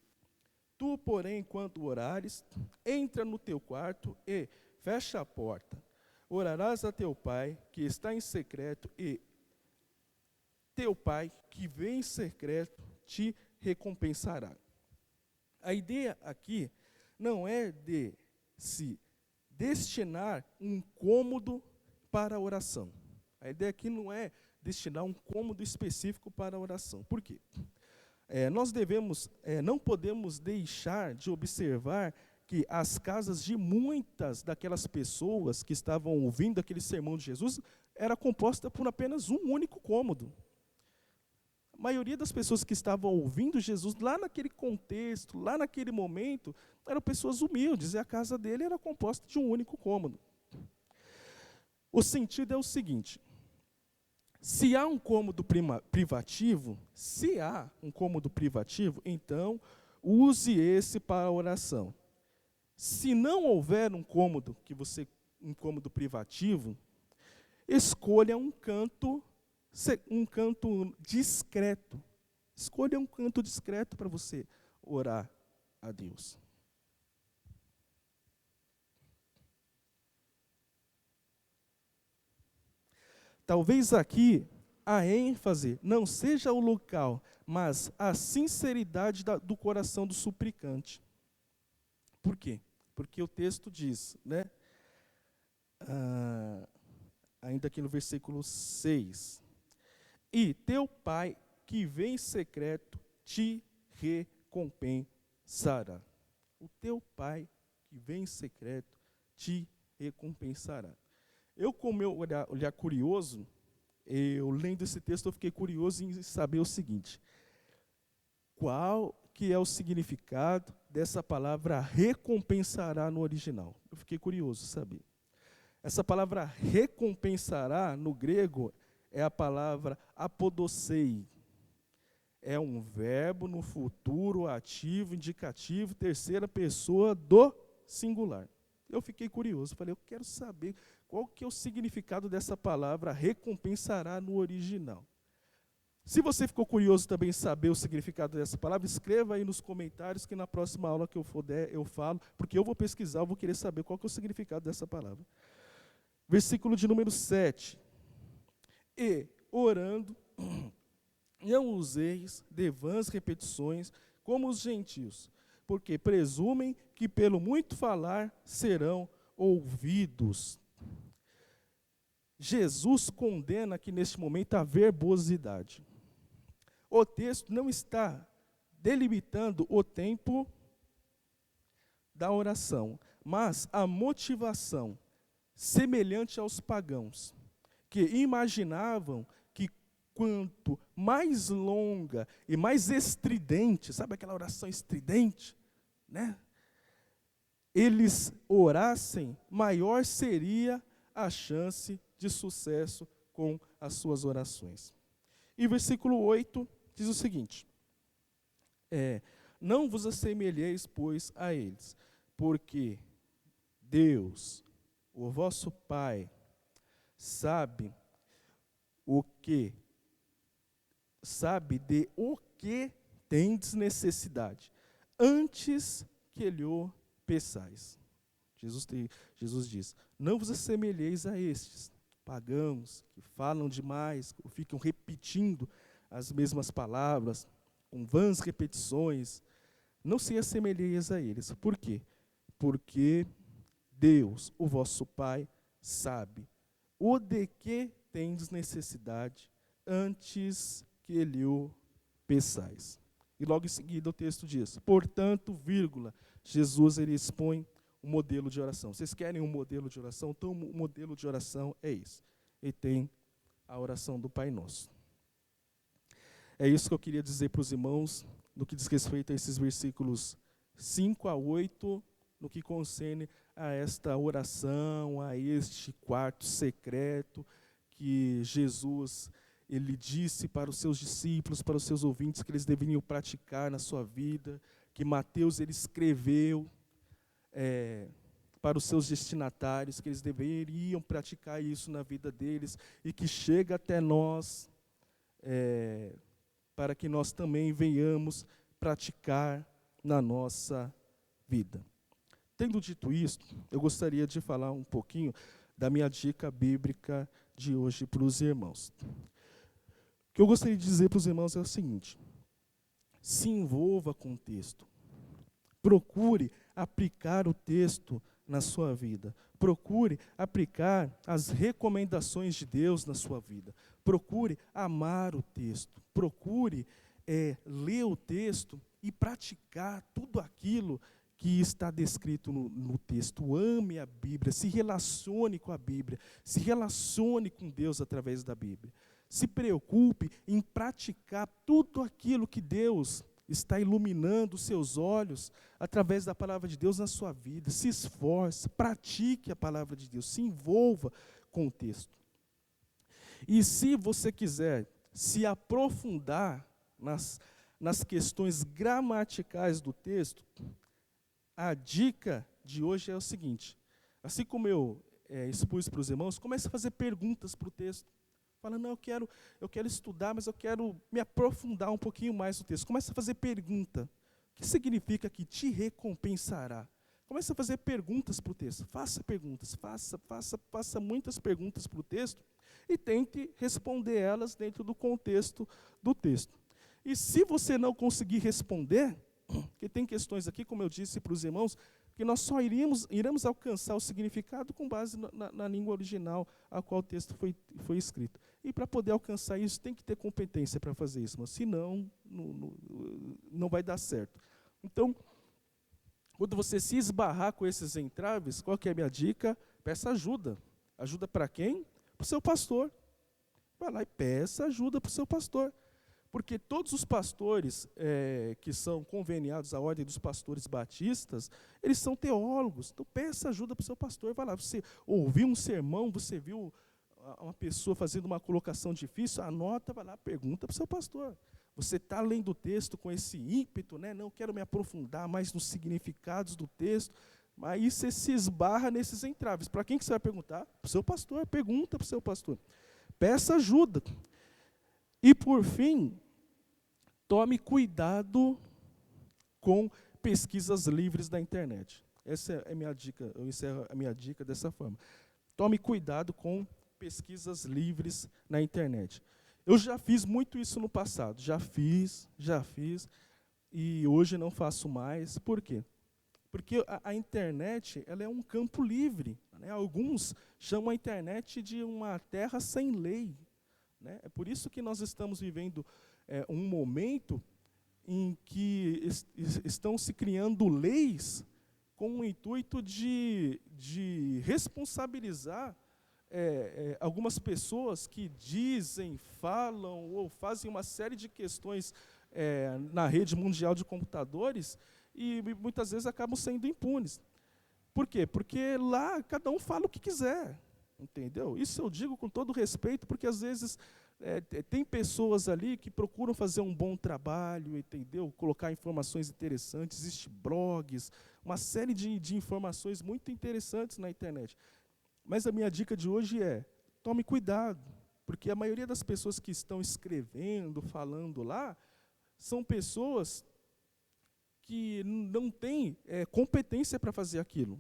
Tu, porém, enquanto orares, entra no teu quarto e fecha a porta. Orarás a teu pai, que está em secreto, e teu pai, que vem em secreto, te recompensará. A ideia aqui não é de se destinar um cômodo para a oração. A ideia aqui não é destinar um cômodo específico para a oração. Por quê? Nós não podemos deixar de observar que as casas de muitas daquelas pessoas que estavam ouvindo aquele sermão de Jesus era composta por apenas um único cômodo. A maioria das pessoas que estavam ouvindo Jesus, lá naquele contexto, lá naquele momento, eram pessoas humildes, e a casa dele era composta de um único cômodo. O sentido é o seguinte, se há um cômodo privativo, então use esse para a oração. Se não houver um cômodo privativo, escolha um canto discreto. Escolha um canto discreto para você orar a Deus. Talvez aqui a ênfase não seja o local, mas a sinceridade do coração do suplicante. Por quê? Porque o texto diz, né? Ainda aqui no versículo 6. E teu pai que vem em secreto te recompensará. O teu pai que vem em secreto te recompensará. Eu, com o meu olhar curioso, eu lendo esse texto, eu fiquei curioso em saber o seguinte. Qual que é o significado dessa palavra recompensará no original? Eu fiquei curioso, sabe? Essa palavra recompensará, no grego, é a palavra apodocei. É um verbo no futuro ativo, indicativo, terceira pessoa do singular. Eu fiquei curioso, falei, eu quero saber qual que é o significado dessa palavra recompensará no original. Se você ficou curioso também em saber o significado dessa palavra, escreva aí nos comentários que na próxima aula que eu for der, eu falo, porque eu vou pesquisar, eu vou querer saber qual que é o significado dessa palavra. Versículo de número 7. E, orando, não useis de vãs repetições como os gentios, porque presumem que pelo muito falar serão ouvidos. Jesus condena aqui neste momento a verbosidade. O texto não está delimitando o tempo da oração, mas a motivação semelhante aos pagãos, que imaginavam que quanto mais longa e mais estridente, sabe aquela oração estridente, né? Eles orassem, maior seria a chance de sucesso com as suas orações. E versículo 8 diz o seguinte, não vos assemelheis, pois, a eles, porque Deus, o vosso Pai, sabe de o que tendes necessidade, antes que lhe o peçais. Jesus diz, não vos assemelheis a estes pagãos que falam demais, ficam repetindo as mesmas palavras, com vãs repetições. Não se assemelheis a eles. Por quê? Porque Deus, o vosso Pai, sabe o de que tendes necessidade antes que lhe o peçais. E logo em seguida o texto diz, portanto, vírgula, Jesus ele expõe um modelo de oração. Vocês querem um modelo de oração? Então o modelo de oração é esse. E tem a oração do Pai Nosso. É isso que eu queria dizer para os irmãos, no que diz respeito a esses versículos 5 a 8, no que concerne a esta oração, a este quarto secreto que Jesus, ele disse para os seus discípulos, para os seus ouvintes, que eles deveriam praticar na sua vida, que Mateus ele escreveu para os seus destinatários, que eles deveriam praticar isso na vida deles, e que chega até nós, para que nós também venhamos praticar na nossa vida. Tendo dito isso, eu gostaria de falar um pouquinho da minha dica bíblica de hoje para os irmãos. O que eu gostaria de dizer para os irmãos é o seguinte: se envolva com o texto. Procure aplicar o texto na sua vida. Procure aplicar as recomendações de Deus na sua vida. Procure amar o texto. Procure ler o texto e praticar tudo aquilo que está descrito no texto. Ame a Bíblia, se relacione com a Bíblia, se relacione com Deus através da Bíblia. Se preocupe em praticar tudo aquilo que Deus está iluminando os seus olhos através da palavra de Deus na sua vida. Se esforce, pratique a palavra de Deus, se envolva com o texto. E se você quiser se aprofundar nas questões gramaticais do texto, a dica de hoje é o seguinte: assim como eu expus para os irmãos, comece a fazer perguntas para o texto. Fala, não, eu quero estudar, mas eu quero me aprofundar um pouquinho mais no texto. Comece a fazer pergunta. O que significa que te recompensará? Comece a fazer perguntas para o texto. Faça perguntas, faça muitas perguntas para o texto e tente responder elas dentro do contexto do texto. E se você não conseguir responder, porque tem questões aqui, como eu disse para os irmãos, que nós só iremos alcançar o significado com base na língua original a qual o texto foi escrito. E para poder alcançar isso, tem que ter competência para fazer isso, mas senão não vai dar certo. Então, quando você se esbarrar com esses entraves, qual que é a minha dica? Peça ajuda. Ajuda para quem? Para o seu pastor. Vai lá e peça ajuda para o seu pastor. Porque todos os pastores que são conveniados à ordem dos pastores batistas, eles são teólogos. Então peça ajuda para o seu pastor. Vai lá, você ouviu um sermão, você viu uma pessoa fazendo uma colocação difícil, anota, vai lá, pergunta para o seu pastor. Você está lendo o texto com esse ímpeto, né? Não quero me aprofundar mais nos significados do texto. Aí você se esbarra nesses entraves. Para quem que você vai perguntar? Para o seu pastor. Pergunta para o seu pastor. Peça ajuda. E por fim, tome cuidado com pesquisas livres da internet. Essa é a minha dica, eu encerro a minha dica dessa forma. Tome cuidado com pesquisas livres na internet. Eu já fiz muito isso no passado, já fiz, e hoje não faço mais. Por quê? Porque a internet ela é um campo livre, né? Alguns chamam a internet de uma terra sem lei, né? É por isso que nós estamos vivendo um momento em que estão se criando leis com o intuito de responsabilizar algumas pessoas que dizem, falam ou fazem uma série de questões na rede mundial de computadores e muitas vezes acabam sendo impunes. Por quê? Porque lá cada um fala o que quiser, entendeu? Isso eu digo com todo respeito, porque às vezes tem pessoas ali que procuram fazer um bom trabalho, entendeu? Colocar informações interessantes, existem blogs, uma série de informações muito interessantes na internet. Mas a minha dica de hoje é, tome cuidado, porque a maioria das pessoas que estão escrevendo, falando lá, são pessoas que não têm competência para fazer aquilo.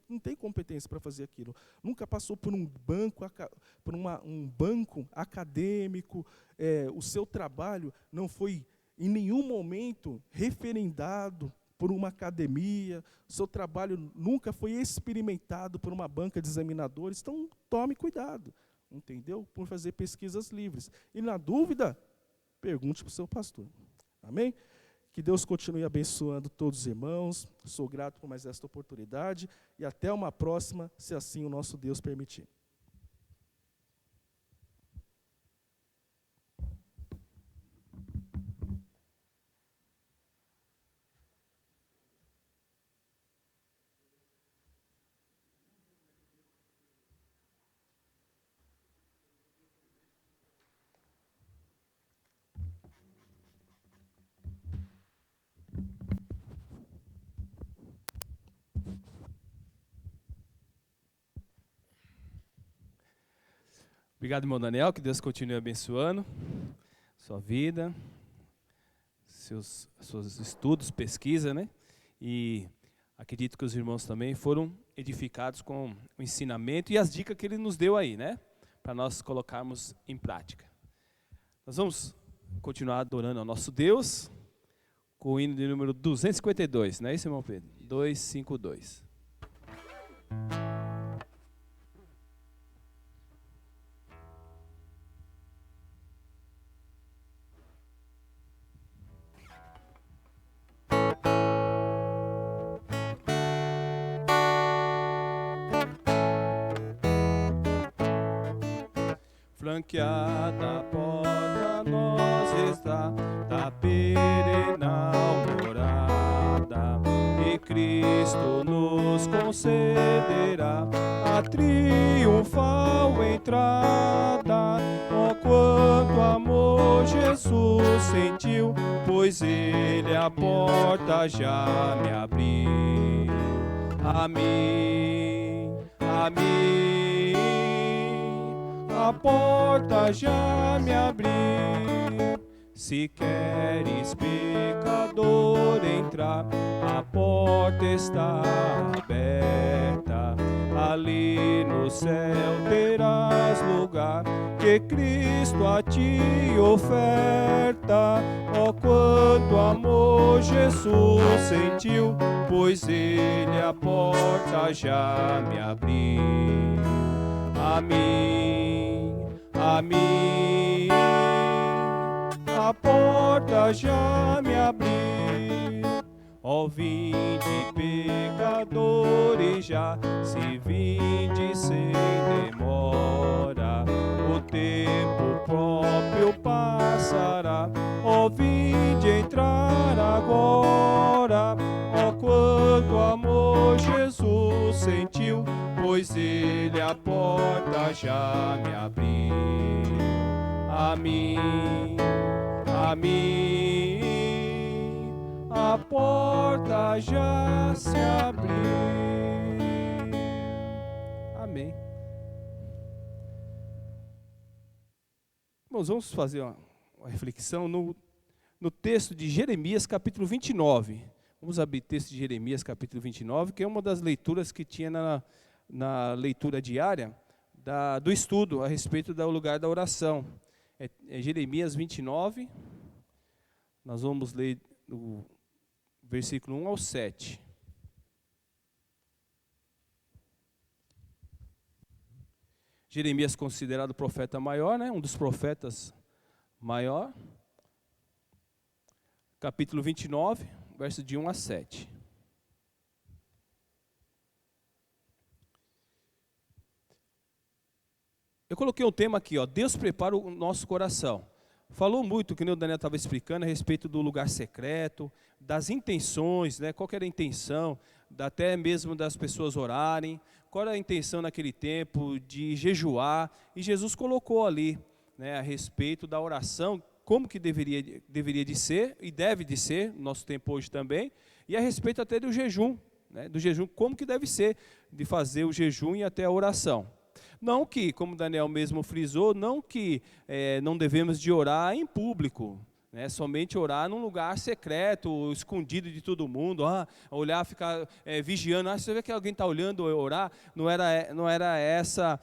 Não tem competência para fazer aquilo. Nunca passou por um banco, um banco acadêmico. O seu trabalho não foi, em nenhum momento, referendado por uma academia. O seu trabalho nunca foi experimentado por uma banca de examinadores. Então, tome cuidado, entendeu? Por fazer pesquisas livres. E, na dúvida, pergunte para o seu pastor. Amém? Que Deus continue abençoando todos os irmãos. Sou grato por mais esta oportunidade. E até uma próxima, se assim o nosso Deus permitir. Obrigado, irmão Daniel, que Deus continue abençoando sua vida, seus estudos, pesquisa, né? E acredito que os irmãos também foram edificados com o ensinamento e as dicas que ele nos deu aí, né? Para nós colocarmos em prática. Nós vamos continuar adorando ao nosso Deus com o hino de número 252, não é isso, irmão Pedro? 252. Flanqueada a porta nós está da perenal morada, e Cristo nos concederá a triunfal entrada. Oh, quanto amor Jesus sentiu, pois Ele a porta já me abriu. A mim, a mim, a porta já me abriu. Se queres, pecador, entrar, a porta está aberta. Ali no céu terás lugar que Cristo a ti oferta. Oh, quanto amor Jesus sentiu, pois Ele a porta já me abriu. A mim, a mim, a porta já me abriu. Ó, vinde, pecadores, já se vinde sem demora. O tempo próprio passará. Ó, vinde entrar agora. Ó, quanto amor Jesus sentiu, pois Ele a porta já me abriu. A mim, a mim, a porta já se abriu. Amém. Irmãos, vamos fazer uma reflexão no texto de Jeremias, capítulo 29. Vamos abrir o texto de Jeremias, capítulo 29, que é uma das leituras que tinha na leitura diária do estudo a respeito do lugar da oração. É Jeremias 29, nós vamos ler o versículo 1 ao 7. Jeremias considerado profeta maior, né? Um dos profetas maior. Capítulo 29, verso de 1 a 7. Eu coloquei um tema aqui, ó, Deus prepara o nosso coração. Falou muito, que nem o Daniel estava explicando, a respeito do lugar secreto, das intenções, né? Qual que era a intenção, até mesmo das pessoas orarem, qual era a intenção naquele tempo de jejuar, e Jesus colocou ali, né, a respeito da oração, como que deveria de ser, e deve de ser, no nosso tempo hoje também, e a respeito até do jejum, né, como que deve ser, de fazer o jejum e até a oração. Não que, como Daniel mesmo frisou, não que não devemos de orar em público, né, somente orar num lugar secreto, escondido de todo mundo, olhar, ficar vigiando, você vê que alguém está olhando orar, não era essa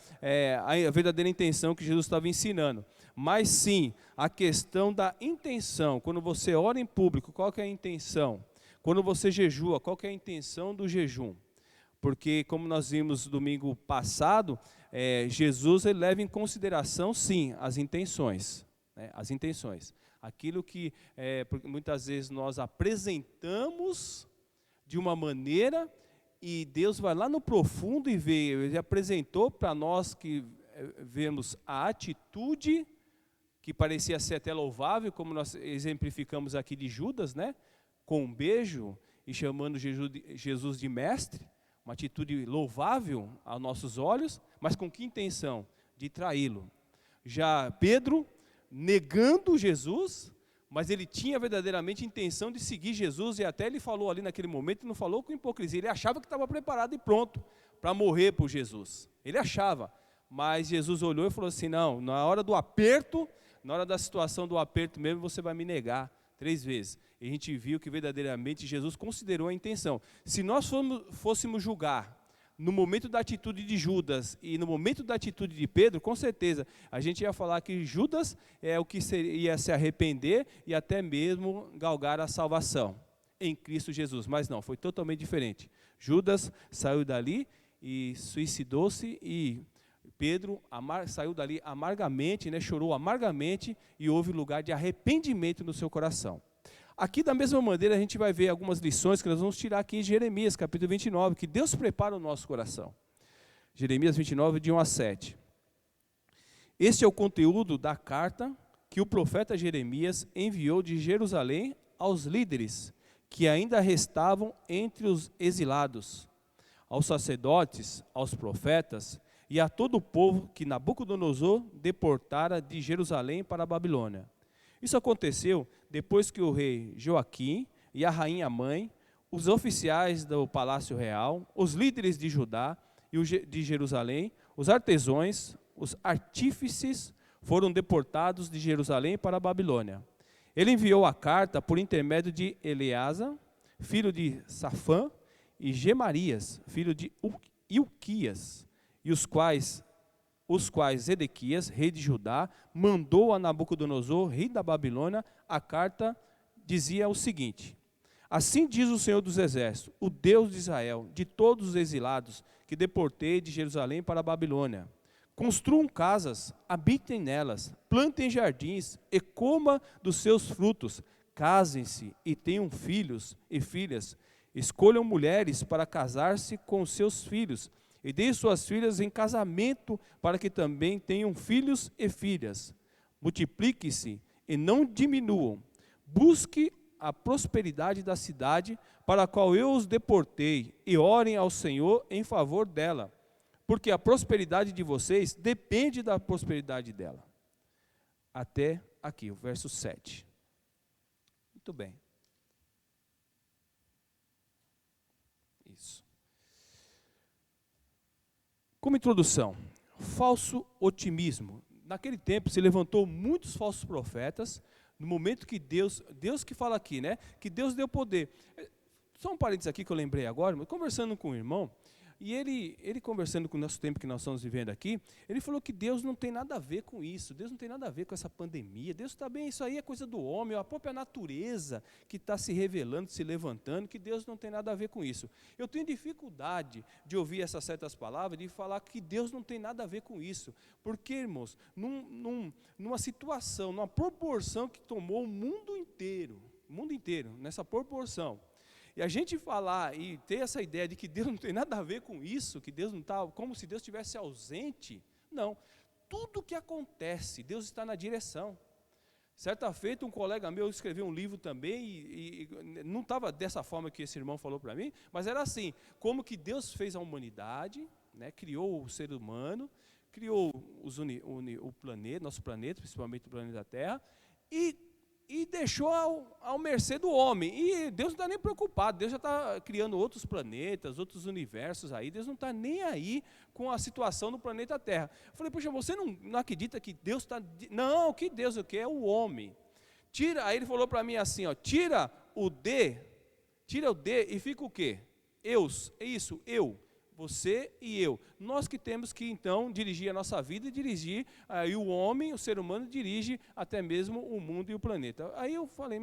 a verdadeira intenção que Jesus estava ensinando. Mas sim, a questão da intenção, quando você ora em público, qual que é a intenção? Quando você jejua, qual que é a intenção do jejum? Porque, como nós vimos domingo passado, Jesus ele leva em consideração, sim, as intenções. Né, as intenções. Aquilo que muitas vezes nós apresentamos de uma maneira e Deus vai lá no profundo e vê. Ele apresentou para nós que vemos a atitude que parecia ser até louvável, como nós exemplificamos aqui de Judas, né? Com um beijo e chamando Jesus de mestre. Uma atitude louvável aos nossos olhos, mas com que intenção? De traí-lo. Já Pedro, negando Jesus, mas ele tinha verdadeiramente intenção de seguir Jesus, e até ele falou ali naquele momento, não falou com hipocrisia, ele achava que estava preparado e pronto para morrer por Jesus. Ele achava, Mas Jesus olhou e falou assim, não, na hora do aperto, na hora da situação do aperto mesmo, você vai me negar 3 vezes. E a gente viu que verdadeiramente Jesus considerou a intenção. Se nós fôssemos julgar no momento da atitude de Judas e no momento da atitude de Pedro, com certeza, a gente ia falar que Judas é o que ia se arrepender e até mesmo galgar a salvação em Cristo Jesus. Mas não, foi totalmente diferente. Judas saiu dali e suicidou-se, e Pedro saiu dali amargamente, né, chorou amargamente, e houve lugar de arrependimento no seu coração. Aqui, da mesma maneira, a gente vai ver algumas lições que nós vamos tirar aqui em Jeremias, capítulo 29, que Deus prepara o nosso coração. Jeremias 29, de 1 a 7. Este é o conteúdo da carta que o profeta Jeremias enviou de Jerusalém aos líderes que ainda restavam entre os exilados, aos sacerdotes, aos profetas e a todo o povo que Nabucodonosor deportara de Jerusalém para a Babilônia. Isso aconteceu depois que o rei Joaquim e a rainha mãe, os oficiais do palácio real, os líderes de Judá e de Jerusalém, os artesãos, os artífices foram deportados de Jerusalém para a Babilônia. Ele enviou a carta por intermédio de Eleasa, filho de Safã, e Gemarias, filho de Ilquias, e os quais Zedequias, rei de Judá, mandou a Nabucodonosor, rei da Babilônia. A carta dizia o seguinte: assim diz o Senhor dos Exércitos, o Deus de Israel, de todos os exilados que deportei de Jerusalém para a Babilônia: construam casas, habitem nelas, plantem jardins e coma dos seus frutos, casem-se e tenham filhos e filhas, escolham mulheres para casar-se com seus filhos, e deem suas filhas em casamento para que também tenham filhos e filhas. Multiplique-se e não diminuam. Busque a prosperidade da cidade para a qual eu os deportei, e orem ao Senhor em favor dela, porque a prosperidade de vocês depende da prosperidade dela. Até aqui, o verso 7. Muito bem. Isso. Como introdução, falso otimismo. Naquele tempo se levantou muitos falsos profetas, no momento que Deus que fala aqui, né, que Deus deu poder. Só um parênteses aqui que eu lembrei agora, conversando com um irmão, e ele conversando com o nosso tempo que nós estamos vivendo aqui, ele falou que Deus não tem nada a ver com isso, Deus não tem nada a ver com essa pandemia, Deus está bem, isso aí é coisa do homem, a própria natureza que está se revelando, se levantando, que Deus não tem nada a ver com isso. Eu tenho dificuldade de ouvir essas certas palavras, de falar que Deus não tem nada a ver com isso, porque, irmãos, numa situação, numa proporção que tomou o mundo inteiro, nessa proporção, e a gente falar e ter essa ideia de que Deus não tem nada a ver com isso, que Deus não está, como se Deus estivesse ausente, não. Tudo que acontece, Deus está na direção. Certa feita, um colega meu escreveu um livro também, e não estava dessa forma que esse irmão falou para mim, mas era assim, como que Deus fez a humanidade, né, criou o ser humano, criou o planeta, nosso planeta, principalmente o planeta Terra, e deixou ao mercê do homem. E Deus não está nem preocupado, Deus já está criando outros planetas, outros universos aí, Deus não está nem aí com a situação do planeta Terra. Eu falei, poxa, você não acredita que Deus está... Não, que Deus, o que é o homem? Aí ele falou para mim assim, ó, tira o D e fica o quê? Eu. Você e eu. Nós que temos que, então, dirigir a nossa vida e dirigir, aí o homem, o ser humano, dirige até mesmo o mundo e o planeta. Aí eu falei,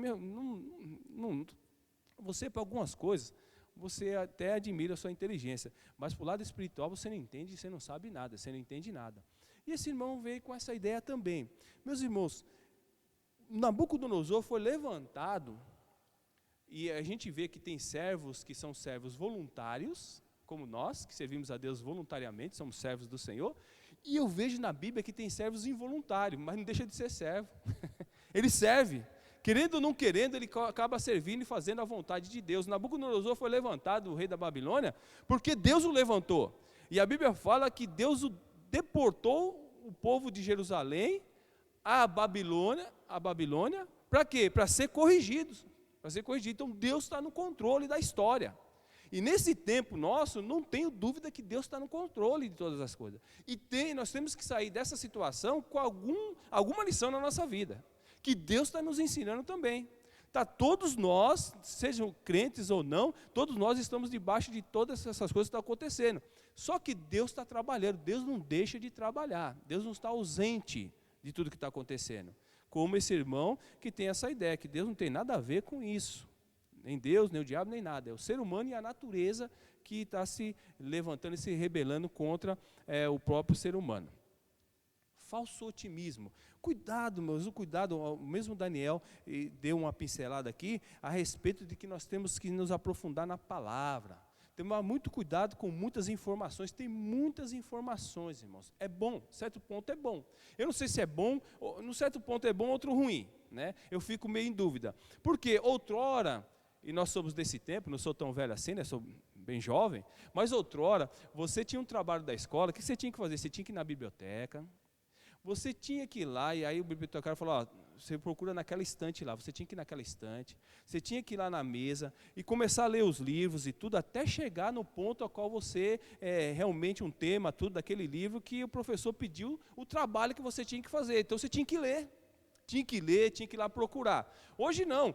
você para algumas coisas, você até admira a sua inteligência, mas para o lado espiritual você não entende, você não sabe nada, você não entende nada. E esse irmão veio com essa ideia também. Meus irmãos, Nabucodonosor foi levantado, e a gente vê que tem servos que são servos voluntários, como nós, que servimos a Deus voluntariamente, somos servos do Senhor, e eu vejo na Bíblia que tem servos involuntários, mas não deixa de ser servo. Ele serve, querendo ou não querendo, ele acaba servindo e fazendo a vontade de Deus. Nabucodonosor foi levantado, o rei da Babilônia, porque Deus o levantou, e a Bíblia fala que Deus o deportou, o povo de Jerusalém, à Babilônia, para quê? Para ser corrigidos, então Deus está no controle da história. E nesse tempo nosso, não tenho dúvida que Deus está no controle de todas as coisas. E nós temos que sair dessa situação com alguma lição na nossa vida, que Deus está nos ensinando também. Todos nós, sejam crentes ou não, todos nós estamos debaixo de todas essas coisas que estão acontecendo. Só que Deus está trabalhando, Deus não deixa de trabalhar, Deus não está ausente de tudo que está acontecendo. Como esse irmão que tem essa ideia, que Deus não tem nada a ver com isso. Nem Deus, nem o diabo, nem nada. É o ser humano e a natureza que está se levantando e se rebelando contra o próprio ser humano. Falso otimismo. Cuidado, meus, cuidado. O mesmo Daniel deu uma pincelada aqui a respeito de que nós temos que nos aprofundar na palavra. Temos muito cuidado com muitas informações. Tem muitas informações, irmãos. É bom, certo ponto é bom. Eu não sei se é bom, no certo ponto é bom, outro ruim, né? Eu fico meio em dúvida. Porque outrora, e nós somos desse tempo, não sou tão velho assim, né? Sou bem jovem, mas outrora, você tinha um trabalho da escola, o que você tinha que fazer? Você tinha que ir na biblioteca, você tinha que ir lá, e aí o bibliotecário falou, ó, você procura naquela estante lá, você tinha que ir naquela estante, você tinha que ir lá na mesa, e começar a ler os livros e tudo, até chegar no ponto ao qual você, realmente um tema, tudo daquele livro, que o professor pediu o trabalho que você tinha que fazer, então você tinha que ler, tinha que ir lá procurar. Hoje não.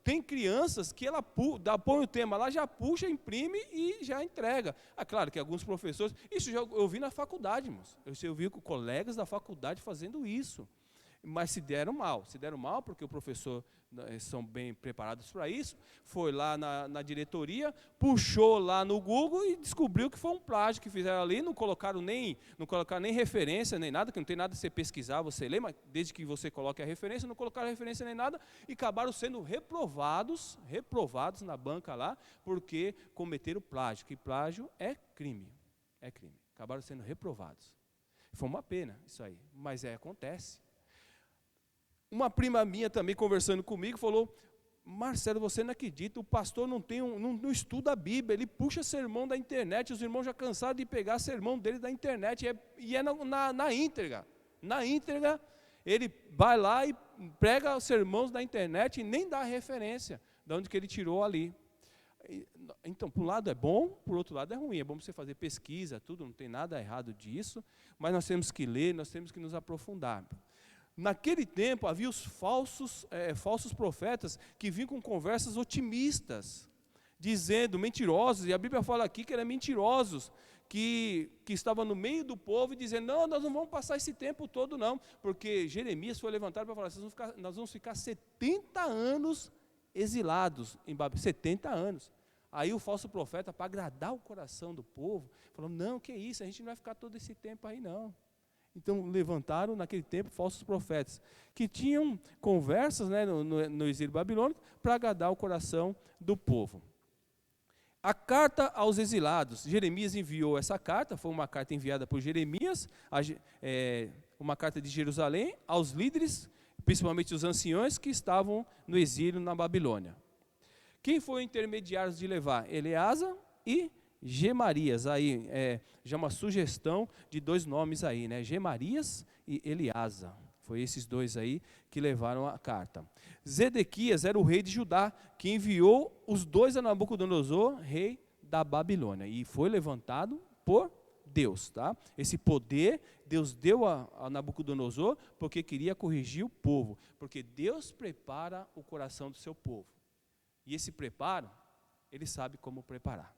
Tem crianças que ela põe o tema lá, já puxa, imprime e já entrega. Claro que alguns professores, isso eu vi na faculdade, irmãos. Eu vi com colegas da faculdade fazendo isso. Mas se deram mal porque o professor, são bem preparados para isso, foi lá na diretoria, puxou lá no Google e descobriu que foi um plágio que fizeram ali, não colocaram nem referência, nem nada, que não tem nada de você pesquisar, você lê, mas desde que você coloque a referência, não colocaram referência nem nada, e acabaram sendo reprovados na banca lá, porque cometeram plágio, que plágio é crime, acabaram sendo reprovados. Foi uma pena isso aí, mas acontece. Uma prima minha também conversando comigo falou, Marcelo, você não acredita, o pastor não estuda a Bíblia, ele puxa sermão da internet, os irmãos já cansaram de pegar sermão dele da internet, e é na íntegra, ele vai lá e prega os sermões da internet e nem dá referência de onde que ele tirou ali. Então, por um lado é bom, por outro lado é ruim, é bom você fazer pesquisa, tudo, não tem nada errado disso, mas nós temos que ler, nós temos que nos aprofundar. Naquele tempo havia os falsos profetas que vinham com conversas otimistas, dizendo, mentirosos, e a Bíblia fala aqui que eram mentirosos, que estavam no meio do povo e dizendo, não, nós não vamos passar esse tempo todo não, porque Jeremias foi levantado para falar, nós vamos ficar 70 anos exilados em Babilônia, 70 anos. Aí o falso profeta, para agradar o coração do povo, falou, não, que isso, a gente não vai ficar todo esse tempo aí não. Então levantaram naquele tempo falsos profetas, que tinham conversas, né, no exílio babilônico, para agradar o coração do povo. A carta aos exilados, Jeremias enviou essa carta, foi uma carta enviada por Jeremias, uma carta de Jerusalém, aos líderes, principalmente os anciões que estavam no exílio na Babilônia. Quem foi o intermediário de levar? Eleasa e Gemarias, aí já uma sugestão de dois nomes aí, né? Gemarias e Eleasa, foi esses dois aí que levaram a carta. Zedequias era o rei de Judá, que enviou os dois a Nabucodonosor, rei da Babilônia, e foi levantado por Deus, tá? Esse poder Deus deu a Nabucodonosor, porque queria corrigir o povo, porque Deus prepara o coração do seu povo, e esse preparo, Ele sabe como preparar.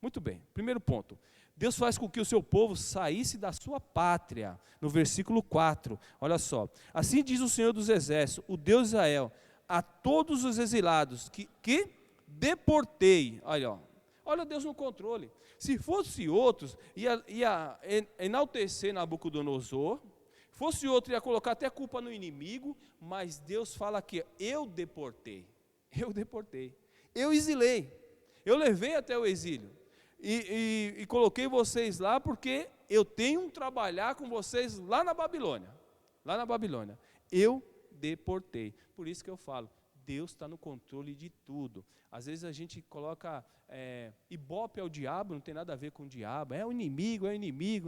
Muito bem, primeiro ponto, Deus faz com que o seu povo saísse da sua pátria, no versículo 4, olha só, assim diz o Senhor dos Exércitos, o Deus de Israel, a todos os exilados que deportei, olha Deus no controle, se fosse outros, ia enaltecer Nabucodonosor, fosse outro ia colocar até a culpa no inimigo, mas Deus fala que eu deportei, eu exilei, eu levei até o exílio, e coloquei vocês lá porque eu tenho um trabalhar com vocês lá na Babilônia, eu deportei, por isso que eu falo, Deus está no controle de tudo. Às vezes a gente coloca ibope ao diabo, não tem nada a ver com o diabo, é o inimigo,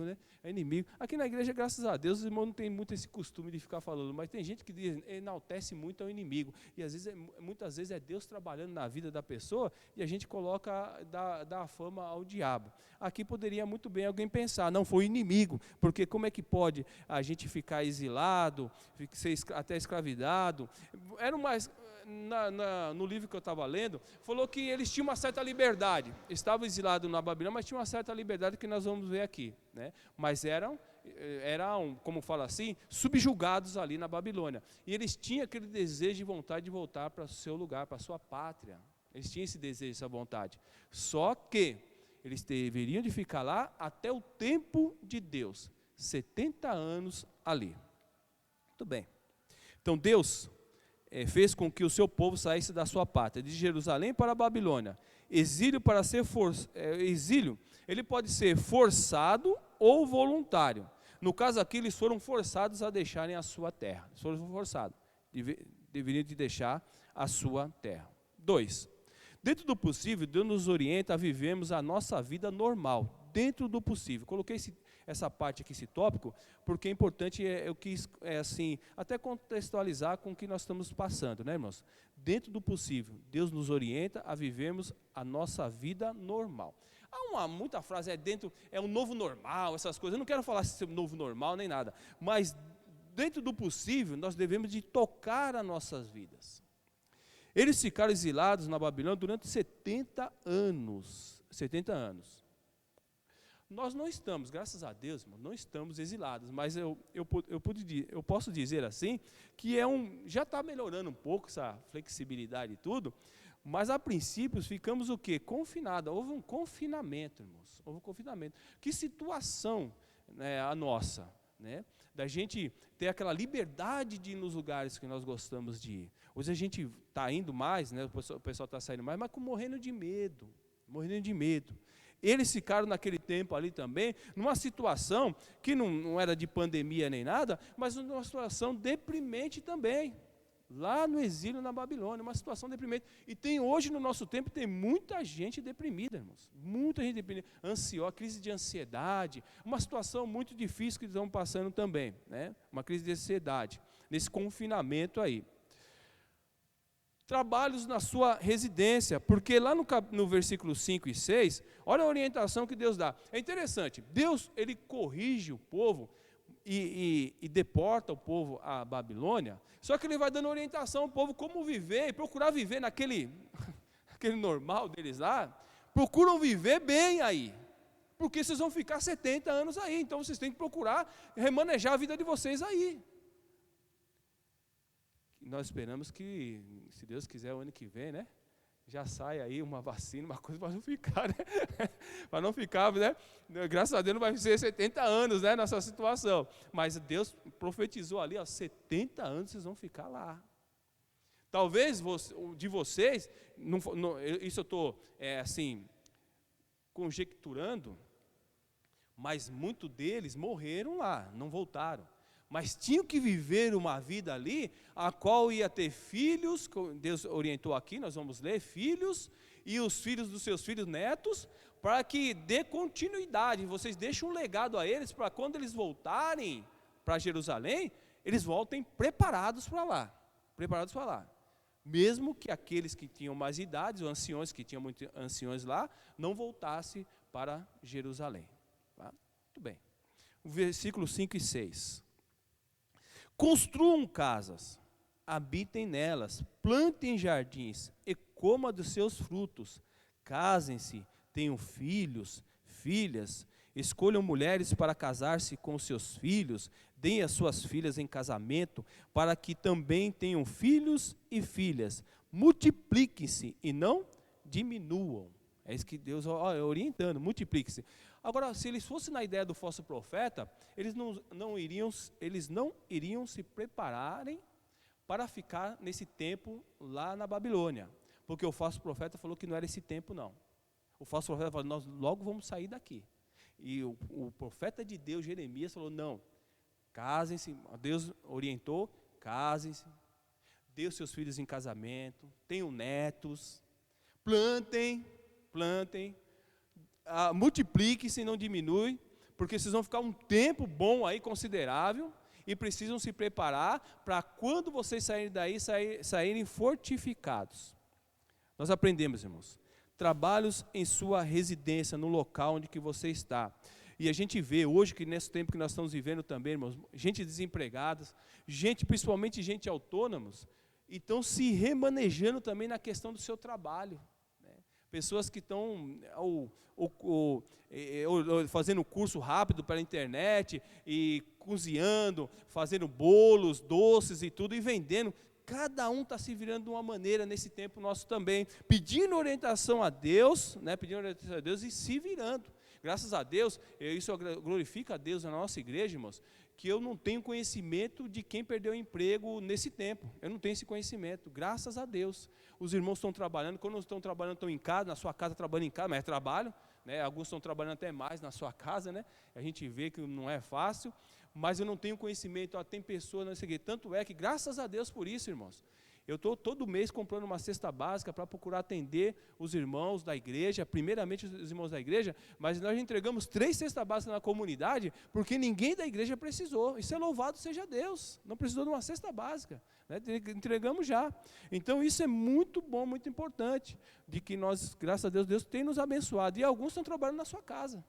né? É inimigo. Aqui na igreja, graças a Deus, os irmãos não têm muito esse costume de ficar falando, mas tem gente que enaltece muito ao inimigo, e às vezes, muitas vezes é Deus trabalhando na vida da pessoa, e a gente coloca, dá a fama ao diabo. Aqui poderia muito bem alguém pensar, não, foi o inimigo, porque como é que pode a gente ficar exilado, ser até escravidado? Era mais... no livro que eu estava lendo, falou que eles tinham uma certa liberdade, estavam exilados na Babilônia, mas tinham uma certa liberdade que nós vamos ver aqui, né? Mas eram, como fala assim, subjugados ali na Babilônia, e eles tinham aquele desejo e vontade de voltar para o seu lugar, para a sua pátria, eles tinham esse desejo, essa vontade, só que eles deveriam de ficar lá até o tempo de Deus, 70 anos ali. Muito bem, então Deus fez com que o seu povo saísse da sua pátria, de Jerusalém para a Babilônia. Exílio, exílio, ele pode ser forçado ou voluntário. No caso aqui, eles foram forçados a deixarem a sua terra. Eles foram forçados, deveriam de deixar a sua terra. 2. Dentro do possível, Deus nos orienta a vivermos a nossa vida normal, dentro do possível. Coloquei essa parte aqui, esse tópico, porque é importante, eu quis, assim, até contextualizar com o que nós estamos passando, né, irmãos? Dentro do possível, Deus nos orienta a vivermos a nossa vida normal. Há muita frase, é um novo normal, essas coisas, eu não quero falar sobre novo normal nem nada, mas dentro do possível, nós devemos de tocar as nossas vidas. Eles ficaram exilados na Babilônia durante 70 anos, 70 anos. Nós não estamos, graças a Deus, irmão, não estamos exilados, mas eu posso dizer assim, que já está melhorando um pouco essa flexibilidade e tudo, mas a princípio ficamos o quê? Confinados, houve um confinamento, irmãos, houve um confinamento. Que situação, né, a nossa, né, da gente ter aquela liberdade de ir nos lugares que nós gostamos de ir. Hoje a gente está indo mais, né, o pessoal está saindo mais, mas morrendo de medo, morrendo de medo. Eles ficaram naquele tempo ali também, numa situação que não era de pandemia nem nada, mas numa situação deprimente também, lá no exílio na Babilônia, uma situação deprimente. E hoje no nosso tempo tem muita gente deprimida, irmãos, muita gente deprimida, ansiosa, crise de ansiedade, uma situação muito difícil que eles estão passando também, né? Uma crise de ansiedade, nesse confinamento aí. Trabalhos na sua residência, porque lá no versículo 5 e 6, olha a orientação que Deus dá. É interessante, Deus, ele corrige o povo e deporta o povo à Babilônia, só que ele vai dando orientação ao povo como viver, e procurar viver naquele normal deles lá, procuram viver bem aí, porque vocês vão ficar 70 anos aí, então vocês têm que procurar remanejar a vida de vocês aí. Nós esperamos que, se Deus quiser, o ano que vem, né, já saia aí uma vacina, uma coisa para não ficar, né, para não ficar, né, graças a Deus não vai ser 70 anos, né, nessa situação, mas Deus profetizou ali, 70 anos vocês vão ficar lá. Talvez de vocês, isso eu estou, assim, conjecturando, mas muitos deles morreram lá, não voltaram. Mas tinham que viver uma vida ali, a qual ia ter filhos, Deus orientou aqui, nós vamos ler, filhos, e os filhos dos seus filhos, netos, para que dê continuidade, vocês deixem um legado a eles, para quando eles voltarem para Jerusalém, eles voltem preparados para lá, mesmo que aqueles que tinham mais idade, os anciões, que tinham muitos anciões lá, não voltassem para Jerusalém. Tá? Muito bem, o versículo 5 e 6. Construam casas, habitem nelas, plantem jardins e comam dos seus frutos. Casem-se, tenham filhos, filhas, escolham mulheres para casar-se com seus filhos, deem as suas filhas em casamento, para que também tenham filhos e filhas. Multipliquem-se e não diminuam. É isso que Deus é orientando, multipliquem-se. Agora, se eles fossem na ideia do falso profeta, eles não iriam se prepararem para ficar nesse tempo lá na Babilônia, porque o falso profeta falou que não era esse tempo não. O falso profeta falou, nós logo vamos sair daqui. E o profeta de Deus, Jeremias, falou, não, casem-se, Deus orientou, casem-se. dê os seus filhos em casamento, tenham netos, plantem, multiplique-se, não diminui, porque vocês vão ficar um tempo bom aí, considerável, e precisam se preparar para quando vocês saírem daí, saírem fortificados. Nós aprendemos, irmãos, trabalhos em sua residência, no local onde que você está. E a gente vê hoje, que nesse tempo que nós estamos vivendo também, irmãos, gente desempregada, principalmente gente autônomos, e estão se remanejando também na questão do seu trabalho. Pessoas que estão fazendo curso rápido pela internet, e cozinhando, fazendo bolos, doces e tudo, e vendendo. Cada um está se virando de uma maneira nesse tempo nosso também, pedindo orientação a Deus, e se virando. Graças a Deus, isso glorifica a Deus na nossa igreja, irmãos, que eu não tenho conhecimento de quem perdeu o emprego nesse tempo. Eu não tenho esse conhecimento, graças a Deus. Os irmãos estão trabalhando, quando estão trabalhando, estão em casa, na sua casa, trabalhando em casa, mas é trabalho, né? Alguns estão trabalhando até mais na sua casa, né? A gente vê que não é fácil, mas eu não tenho conhecimento, tem pessoas, não sei o quê. Tanto é que, graças a Deus por isso, irmãos, eu estou todo mês comprando uma cesta básica para procurar atender os irmãos da igreja, primeiramente os irmãos da igreja, mas nós entregamos 3 cestas básicas na comunidade, porque ninguém da igreja precisou. Isso é louvado seja Deus, não precisou de uma cesta básica, né? Entregamos já. Então isso é muito bom, muito importante, de que nós, graças a Deus, Deus tem nos abençoado. E alguns estão trabalhando na sua casa,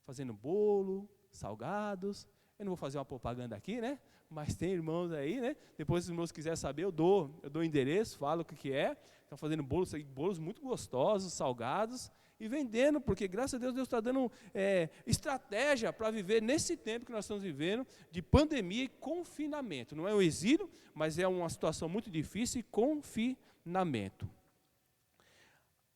fazendo bolo, salgados. Eu não vou fazer uma propaganda aqui, né? Mas tem irmãos aí, né? Depois, se os irmãos quiserem saber, eu dou o endereço, falo o que é. Estão fazendo bolos muito gostosos, salgados, e vendendo, porque graças a Deus, Deus está dando estratégia para viver nesse tempo que nós estamos vivendo, de pandemia e confinamento. Não é o exílio, mas é uma situação muito difícil e confinamento.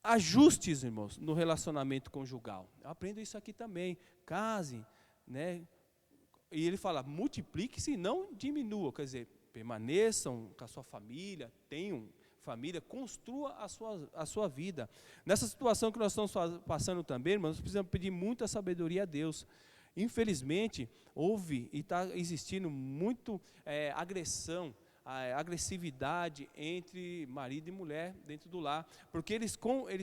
Ajustes, irmãos, no relacionamento conjugal. Eu aprendo isso aqui também. Casem, né? E ele fala, multiplique-se e não diminua, quer dizer, permaneçam com a sua família, tenham família, construa a sua vida. Nessa situação que nós estamos passando também, irmãos, nós precisamos pedir muita sabedoria a Deus. Infelizmente, houve e está existindo muito agressão, agressividade entre marido e mulher dentro do lar, porque eles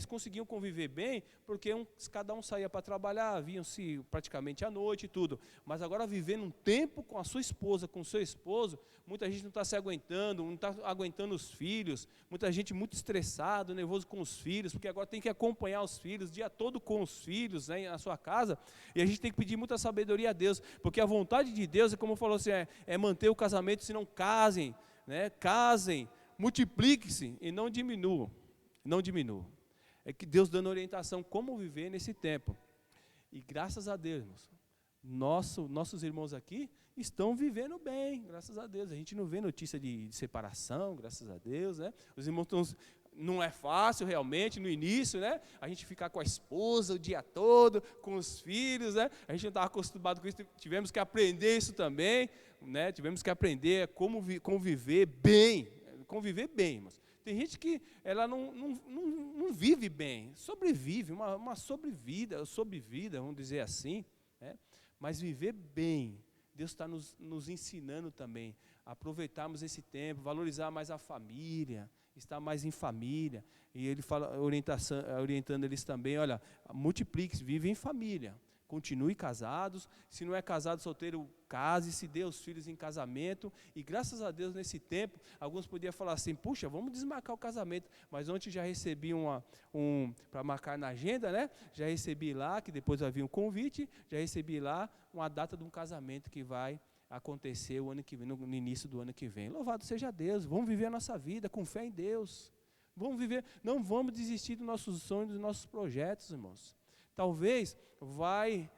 conseguiam conviver bem, porque cada um saía para trabalhar, viam-se praticamente à noite e tudo, mas agora vivendo um tempo com a sua esposa, com o seu esposo, muita gente não está se aguentando, não está aguentando os filhos, muita gente muito estressado, nervoso com os filhos, porque agora tem que acompanhar os filhos, o dia todo com os filhos, né, na sua casa, e a gente tem que pedir muita sabedoria a Deus, porque a vontade de Deus, como falou assim, é manter o casamento, se não casem, né? Casem, multipliquem-se e não diminuam. É que Deus dando orientação como viver nesse tempo. E graças a Deus, irmãos, nossos irmãos aqui estão vivendo bem, graças a Deus. A gente não vê notícia de separação, graças a Deus, né? Os irmãos não é fácil realmente no início, né? A gente ficar com a esposa o dia todo, com os filhos, né? A gente não estava acostumado com isso, tivemos que aprender isso também, né? Tivemos que aprender como conviver bem, irmãos. Tem gente que ela não vive bem, sobrevive, uma sobrevida, vamos dizer assim, né? Mas viver bem, Deus está nos ensinando também a aproveitarmos esse tempo, valorizar mais a família, estar mais em família. E ele fala, orientando eles também, olha, multiplique-se, vive em família, continue casados, se não é casado, solteiro, case-se, dê os filhos em casamento, e graças a Deus nesse tempo, alguns podiam falar assim, puxa, vamos desmarcar o casamento, mas ontem já recebi para marcar na agenda, né? Já recebi lá, que depois vai vir um convite, já recebi lá uma data de um casamento que vai acontecer o ano que vem, no início do ano que vem. Louvado seja Deus, vamos viver a nossa vida com fé em Deus, vamos viver, não vamos desistir dos nossos sonhos, dos nossos projetos, irmãos. Talvez vai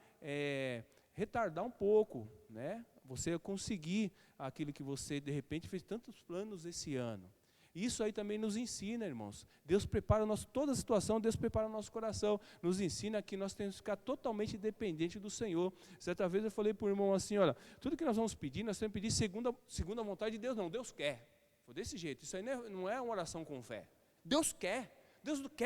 retardar um pouco, né? Você conseguir aquilo que você de repente fez tantos planos esse ano. Isso aí também nos ensina, irmãos. Deus prepara toda a situação, Deus prepara o nosso coração, nos ensina que nós temos que ficar totalmente dependente do Senhor. Certa vez eu falei para o irmão assim, olha, tudo que nós vamos pedir, nós temos que pedir segundo a vontade de Deus, não, Deus quer. Foi desse jeito, isso aí não é uma oração com fé. Deus quer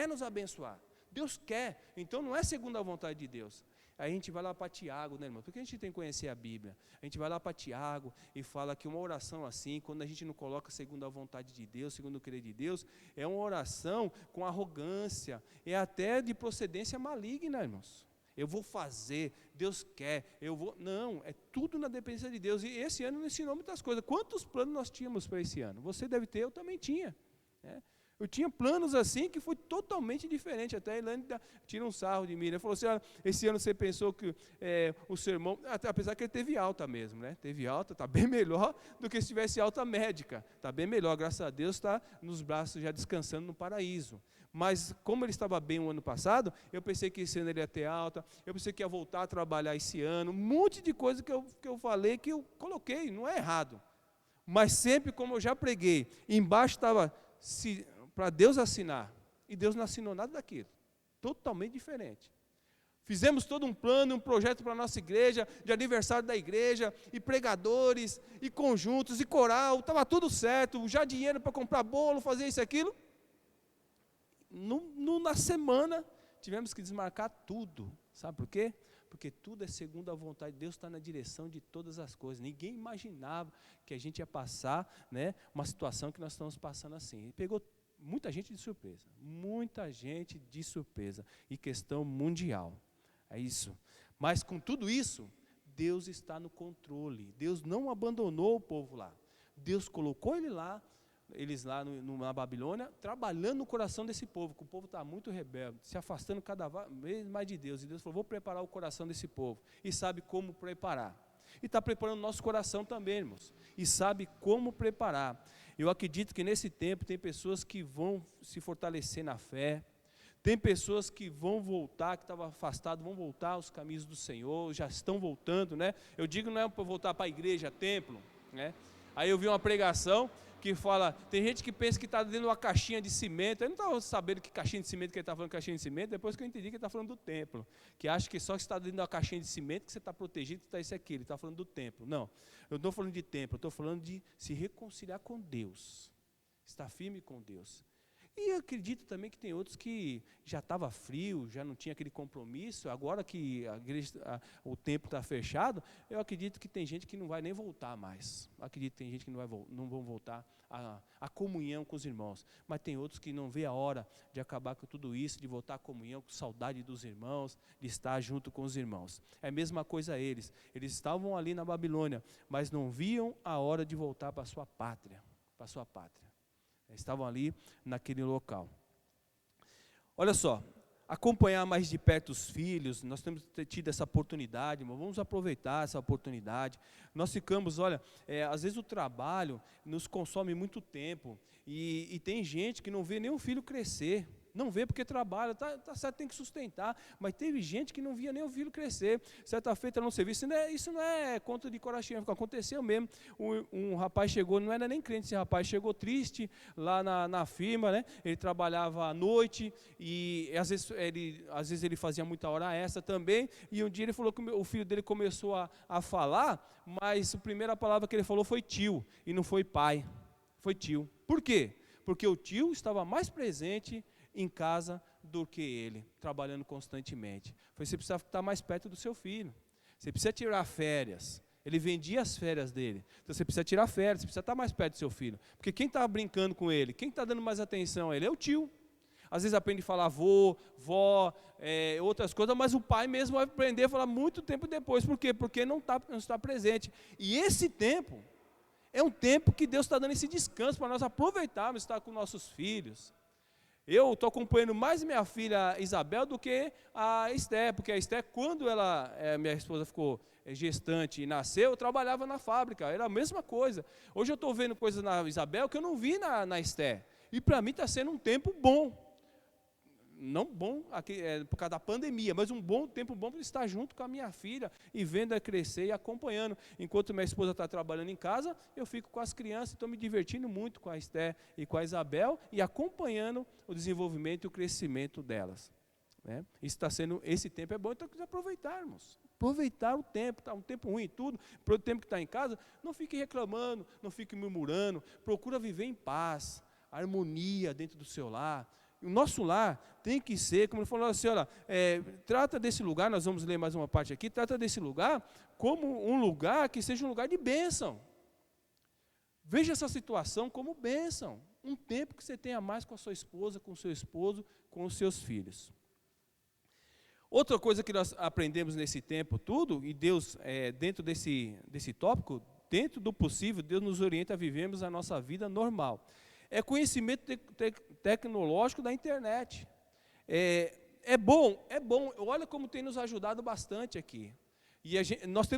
nos abençoar. Deus quer, então não é segundo a vontade de Deus. Aí a gente vai lá para Tiago, né, irmão? Porque a gente tem que conhecer a Bíblia. A gente vai lá para Tiago e fala que uma oração assim, quando a gente não coloca segundo a vontade de Deus, segundo o querer de Deus, é uma oração com arrogância, é até de procedência maligna, irmãos. Eu vou fazer, Deus quer, eu vou... Não, é tudo na dependência de Deus. E esse ano nos ensinou muitas coisas. Quantos planos nós tínhamos para esse ano? Você deve ter, eu também tinha, né? Eu tinha planos assim que foi totalmente diferente. Até a Elaine tira um sarro de mim. Ele falou assim, esse ano você pensou que o sermão, apesar que ele teve alta mesmo, né? Teve alta, está bem melhor do que se tivesse alta médica. Está bem melhor, graças a Deus, está nos braços já descansando no paraíso. Mas como ele estava bem o ano passado, eu pensei que esse ano ele ia ter alta, eu pensei que ia voltar a trabalhar esse ano, um monte de coisa que eu falei, que eu coloquei, não é errado. Mas sempre, como eu já preguei, embaixo estava... para Deus assinar, e Deus não assinou nada daquilo, totalmente diferente. Fizemos todo um plano, um projeto para a nossa igreja, de aniversário da igreja, e pregadores, e conjuntos, e coral, estava tudo certo, já dinheiro para comprar bolo, fazer isso e aquilo. Na semana, tivemos que desmarcar tudo, sabe por quê? Porque tudo é segundo a vontade de Deus, está na direção de todas as coisas. Ninguém imaginava que a gente ia passar, né, uma situação que nós estamos passando assim. E pegou muita gente de surpresa, e questão mundial, é isso. Mas com tudo isso, Deus está no controle, Deus não abandonou o povo lá, Deus colocou eles lá na Babilônia, trabalhando no coração desse povo, que o povo está muito rebelde, se afastando cada vez mais de Deus, e Deus falou, vou preparar o coração desse povo, e sabe como preparar, e está preparando o nosso coração também, irmãos, e sabe como preparar. Eu acredito que nesse tempo tem pessoas que vão se fortalecer na fé, tem pessoas que vão voltar, que estavam afastados, vão voltar aos caminhos do Senhor, já estão voltando, né? Eu digo não é para voltar para a igreja, templo, né? Aí eu vi uma pregação que fala, tem gente que pensa que está dentro de uma caixinha de cimento, eu não estava sabendo que caixinha de cimento, que ele está falando caixinha de cimento, depois que eu entendi que ele está falando do templo, que acha que só que está dentro de uma caixinha de cimento, que você está protegido, que está isso aqui, ele está falando do templo. Não, eu não estou falando de templo, eu estou falando de se reconciliar com Deus, estar firme com Deus. E eu acredito também que tem outros que já estava frio, já não tinha aquele compromisso, agora que a igreja, o templo está fechado, eu acredito que tem gente que não vai nem voltar mais. Eu acredito que tem gente que não vão voltar à comunhão com os irmãos. Mas tem outros que não vê a hora de acabar com tudo isso, de voltar à comunhão, com saudade dos irmãos, de estar junto com os irmãos. É a mesma coisa eles. Eles estavam ali na Babilônia, mas não viam a hora de voltar para a sua pátria, Estavam ali naquele local. Olha só, acompanhar mais de perto os filhos, nós temos tido essa oportunidade, irmão, vamos aproveitar essa oportunidade. Nós ficamos, olha, às vezes o trabalho nos consome muito tempo, e tem gente que não vê nem o filho crescer, não vê porque trabalha, tá certo, tem que sustentar, mas teve gente que não via nem o filho crescer, certa feita no serviço, isso não é conto de coragem, aconteceu mesmo, um rapaz chegou, não era nem crente esse rapaz, chegou triste lá na firma, né? Ele trabalhava à noite, e às vezes ele fazia muita hora extra também, e um dia ele falou que o filho dele começou a falar, mas a primeira palavra que ele falou foi tio, e não foi pai, foi tio. Por quê? Porque o tio estava mais presente em casa do que ele, trabalhando constantemente. Você precisa estar mais perto do seu filho, você precisa tirar férias, ele vendia as férias dele, então você precisa tirar férias, você precisa estar mais perto do seu filho, porque quem está brincando com ele, quem está dando mais atenção a ele é o tio. Às vezes aprende a falar avô, vó, outras coisas, mas o pai mesmo vai aprender a falar muito tempo depois. Por quê? Porque não está presente. E esse tempo é um tempo que Deus está dando esse descanso para nós aproveitarmos, estar com nossos filhos. Eu estou acompanhando mais minha filha Isabel do que a Esté, porque a Esté, quando minha esposa ficou gestante e nasceu, eu trabalhava na fábrica, era a mesma coisa. Hoje eu estou vendo coisas na Isabel que eu não vi na Esté, e para mim está sendo um tempo bom. Não bom aqui, por causa da pandemia, mas um bom tempo bom para estar junto com a minha filha e vendo ela crescer e acompanhando. Enquanto minha esposa está trabalhando em casa, eu fico com as crianças, estou me divertindo muito com a Esté e com a Isabel e acompanhando o desenvolvimento e o crescimento delas. Né? Esse tempo é bom, então que aproveitarmos. Aproveitar o tempo, está um tempo ruim e tudo, para o tempo que está em casa, não fique reclamando, não fique murmurando, procura viver em paz, harmonia dentro do seu lar. O nosso lar tem que ser, como ele falou assim, olha, trata desse lugar, nós vamos ler mais uma parte aqui, trata desse lugar como um lugar que seja um lugar de bênção. Veja essa situação como bênção. Um tempo que você tenha mais com a sua esposa, com o seu esposo, com os seus filhos. Outra coisa que nós aprendemos nesse tempo tudo, e Deus, dentro desse tópico, dentro do possível, Deus nos orienta a vivermos a nossa vida normal. É conhecimento tecnológico da internet. É bom. Olha como tem nos ajudado bastante aqui. E nós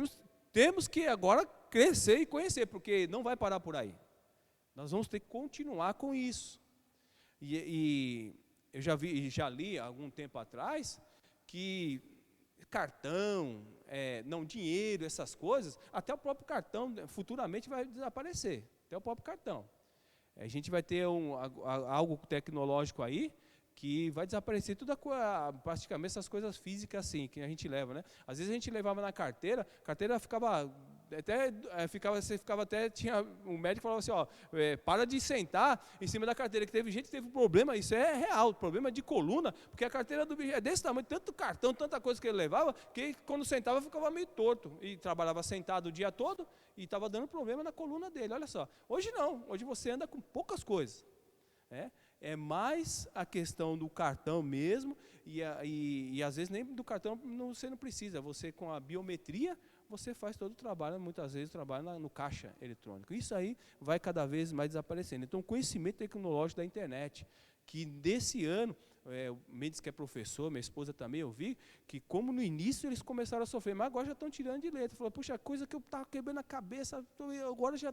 temos que agora crescer e conhecer, porque não vai parar por aí. Nós vamos ter que continuar com isso. E eu já li há algum tempo atrás que cartão, dinheiro, essas coisas, até o próprio cartão futuramente vai desaparecer. Até o próprio cartão. A gente vai ter algo tecnológico aí que vai desaparecer praticamente essas coisas físicas assim, que a gente leva, né? Às vezes a gente levava na carteira, a carteira tinha um médico falava assim, para de sentar em cima da carteira, que teve gente que teve um problema, isso é real, problema de coluna, porque a carteira do bicho é desse tamanho, tanto cartão, tanta coisa que ele levava, que quando sentava ficava meio torto, e trabalhava sentado o dia todo, e estava dando problema na coluna dele, olha só. Hoje não, hoje você anda com poucas coisas, né? É mais a questão do cartão mesmo, e às vezes nem do cartão você não precisa, você com a biometria, você faz todo o trabalho, muitas vezes trabalha no caixa eletrônico. Isso aí vai cada vez mais desaparecendo. Então, o conhecimento tecnológico da internet, que desse ano, o Mendes que é professor, minha esposa também, eu vi, que como no início eles começaram a sofrer, mas agora já estão tirando de letra. Falou, puxa, coisa que eu estava quebrando a cabeça, agora já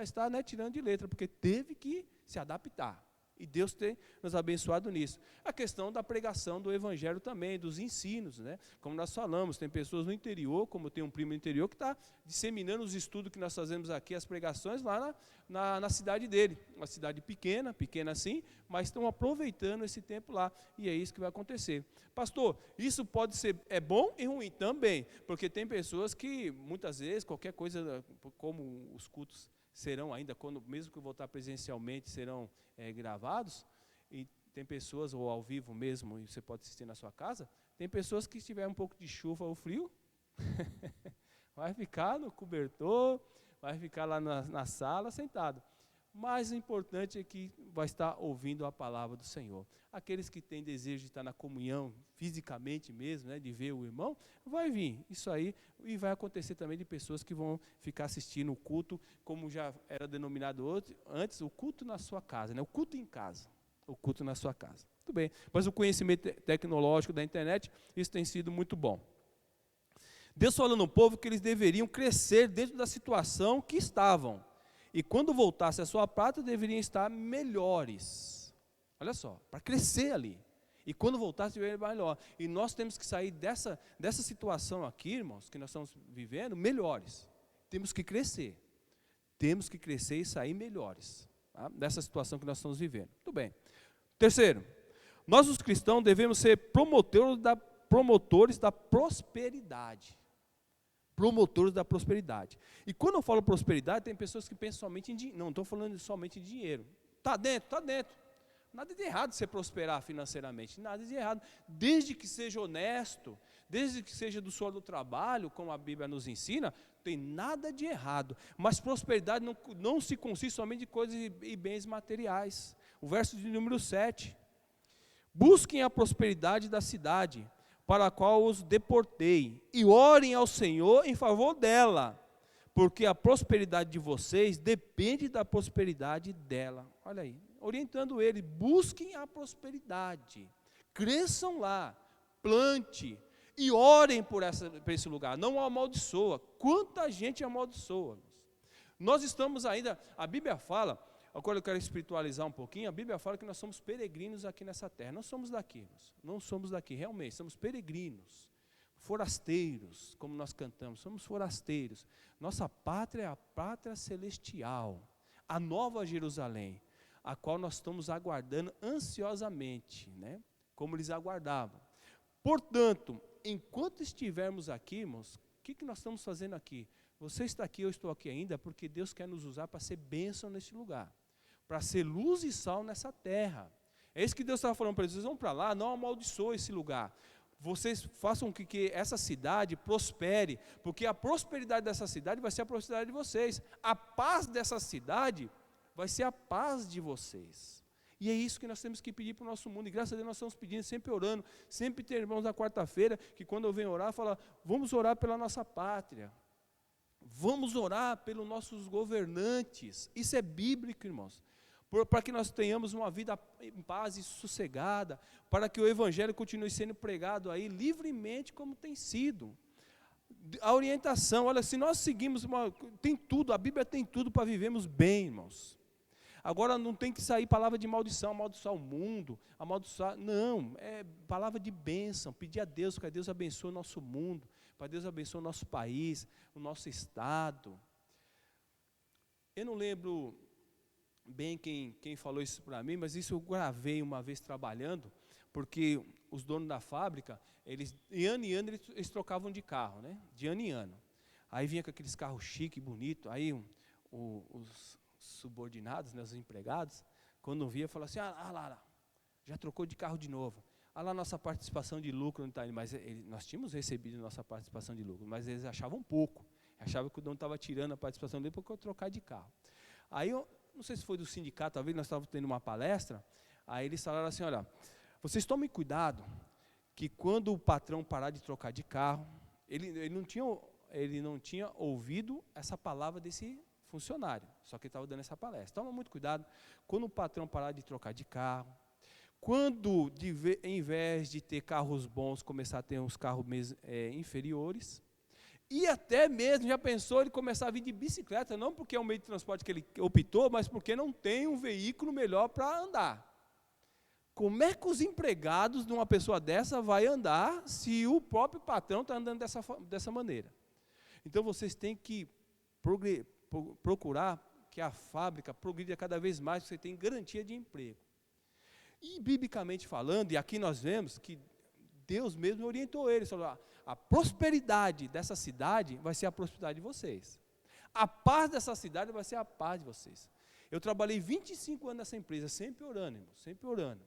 está, né, tirando de letra, porque teve que se adaptar. E Deus tem nos abençoado nisso. A questão da pregação do evangelho também, dos ensinos, né? Como nós falamos, tem pessoas no interior, como eu tenho um primo no interior, que está disseminando os estudos que nós fazemos aqui, as pregações lá na cidade dele. Uma cidade pequena assim, mas estão aproveitando esse tempo lá. E é isso que vai acontecer. Pastor, isso pode ser bom e ruim também, porque tem pessoas que muitas vezes, qualquer coisa, como os cultos serão ainda, mesmo que voltar presencialmente, serão gravados, e tem pessoas, ou ao vivo mesmo, e você pode assistir na sua casa, tem pessoas que se tiver um pouco de chuva ou frio, vai ficar no cobertor, vai ficar lá na sala sentado. Mas o importante é que vai estar ouvindo a palavra do Senhor. Aqueles que têm desejo de estar na comunhão, fisicamente mesmo, né, de ver o irmão, vai vir isso aí, e vai acontecer também de pessoas que vão ficar assistindo o culto, como já era denominado antes, o culto na sua casa, né, o culto em casa, o culto na sua casa. Muito bem, mas o conhecimento tecnológico da internet, isso tem sido muito bom. Deus falou no povo que eles deveriam crescer dentro da situação que estavam. E quando voltasse a sua prata, deveriam estar melhores. Olha só, para crescer ali. E quando voltasse, deveriam estar melhor. E nós temos que sair dessa situação aqui, irmãos, que nós estamos vivendo, melhores. Temos que crescer. Temos que crescer e sair melhores, tá? Dessa situação que nós estamos vivendo. Muito bem. Terceiro, nós os cristãos devemos ser promotores da prosperidade. Promotores da prosperidade. E quando eu falo prosperidade, tem pessoas que pensam somente em dinheiro. Não estou falando somente em dinheiro. Está dentro, está dentro. Nada de errado você prosperar financeiramente, nada de errado. Desde que seja honesto, desde que seja do suor do trabalho, como a Bíblia nos ensina, tem nada de errado. Mas prosperidade não se consiste somente de coisas e bens materiais. O verso de número 7. Busquem a prosperidade da cidade, para a qual os deportei, e orem ao Senhor em favor dela, porque a prosperidade de vocês depende da prosperidade dela. Olha aí, orientando ele, busquem a prosperidade, cresçam lá, plante, e orem por esse lugar, não amaldiçoa. Quanta gente amaldiçoa. Nós estamos ainda, a Bíblia fala, agora eu quero espiritualizar um pouquinho, a Bíblia fala que nós somos peregrinos aqui nessa terra, não somos daqui, não somos daqui, realmente, somos peregrinos, forasteiros, como nós cantamos, somos forasteiros. Nossa pátria é a pátria celestial, a nova Jerusalém, a qual nós estamos aguardando ansiosamente, né? Como eles aguardavam. Portanto, enquanto estivermos aqui, irmãos, o que nós estamos fazendo aqui? Você está aqui, eu estou aqui ainda, porque Deus quer nos usar para ser bênção neste lugar, para ser luz e sal nessa terra. É isso que Deus estava falando para eles, vocês vão para lá, não amaldiçoem esse lugar. Vocês façam com que essa cidade prospere, porque a prosperidade dessa cidade vai ser a prosperidade de vocês. A paz dessa cidade vai ser a paz de vocês. E é isso que nós temos que pedir para o nosso mundo. E graças a Deus nós estamos pedindo, sempre orando. Sempre tem irmãos na quarta-feira que quando eu venho orar, fala, vamos orar pela nossa pátria. Vamos orar pelos nossos governantes. Isso é bíblico, irmãos. Para que nós tenhamos uma vida em paz e sossegada. Para que o evangelho continue sendo pregado aí livremente como tem sido. A orientação, olha, se nós seguimos, tem tudo, a Bíblia tem tudo para vivermos bem, irmãos. Agora não tem que sair palavra de maldição, amaldiçoar o mundo, amaldiçoar, não, é palavra de bênção, pedir a Deus, para que Deus abençoe o nosso mundo, para que Deus abençoe o nosso país, o nosso estado. Eu não lembro bem quem falou isso para mim, mas isso eu gravei uma vez trabalhando, porque os donos da fábrica, eles, de ano em ano, eles trocavam de carro, né? De ano em ano. Aí vinha com aqueles carros chiques, bonitos, aí os subordinados, né, os empregados, quando via, falavam assim, lá, já trocou de carro de novo. Lá nossa participação de lucro não está indo, mas nós tínhamos recebido nossa participação de lucro, mas eles achavam pouco, achavam que o dono estava tirando a participação dele porque eu trocar de carro. Aí eu não sei se foi do sindicato, talvez nós estávamos tendo uma palestra, aí eles falaram assim, olha, vocês tomem cuidado, que quando o patrão parar de trocar de carro, ele não tinha ouvido essa palavra desse funcionário, só que ele estava dando essa palestra. Toma muito cuidado, quando o patrão parar de trocar de carro, quando, em vez de ter carros bons, começar a ter uns carros inferiores, e até mesmo, já pensou, ele começar a vir de bicicleta, não porque é o meio de transporte que ele optou, mas porque não tem um veículo melhor para andar. Como é que os empregados de uma pessoa dessa vai andar se o próprio patrão está andando dessa maneira? Então, vocês têm que procurar que a fábrica progrida cada vez mais, você tem garantia de emprego. E, biblicamente falando, e aqui nós vemos que Deus mesmo orientou eles, falou, a prosperidade dessa cidade vai ser a prosperidade de vocês. A paz dessa cidade vai ser a paz de vocês. Eu trabalhei 25 anos nessa empresa, sempre orando, irmão, sempre orando.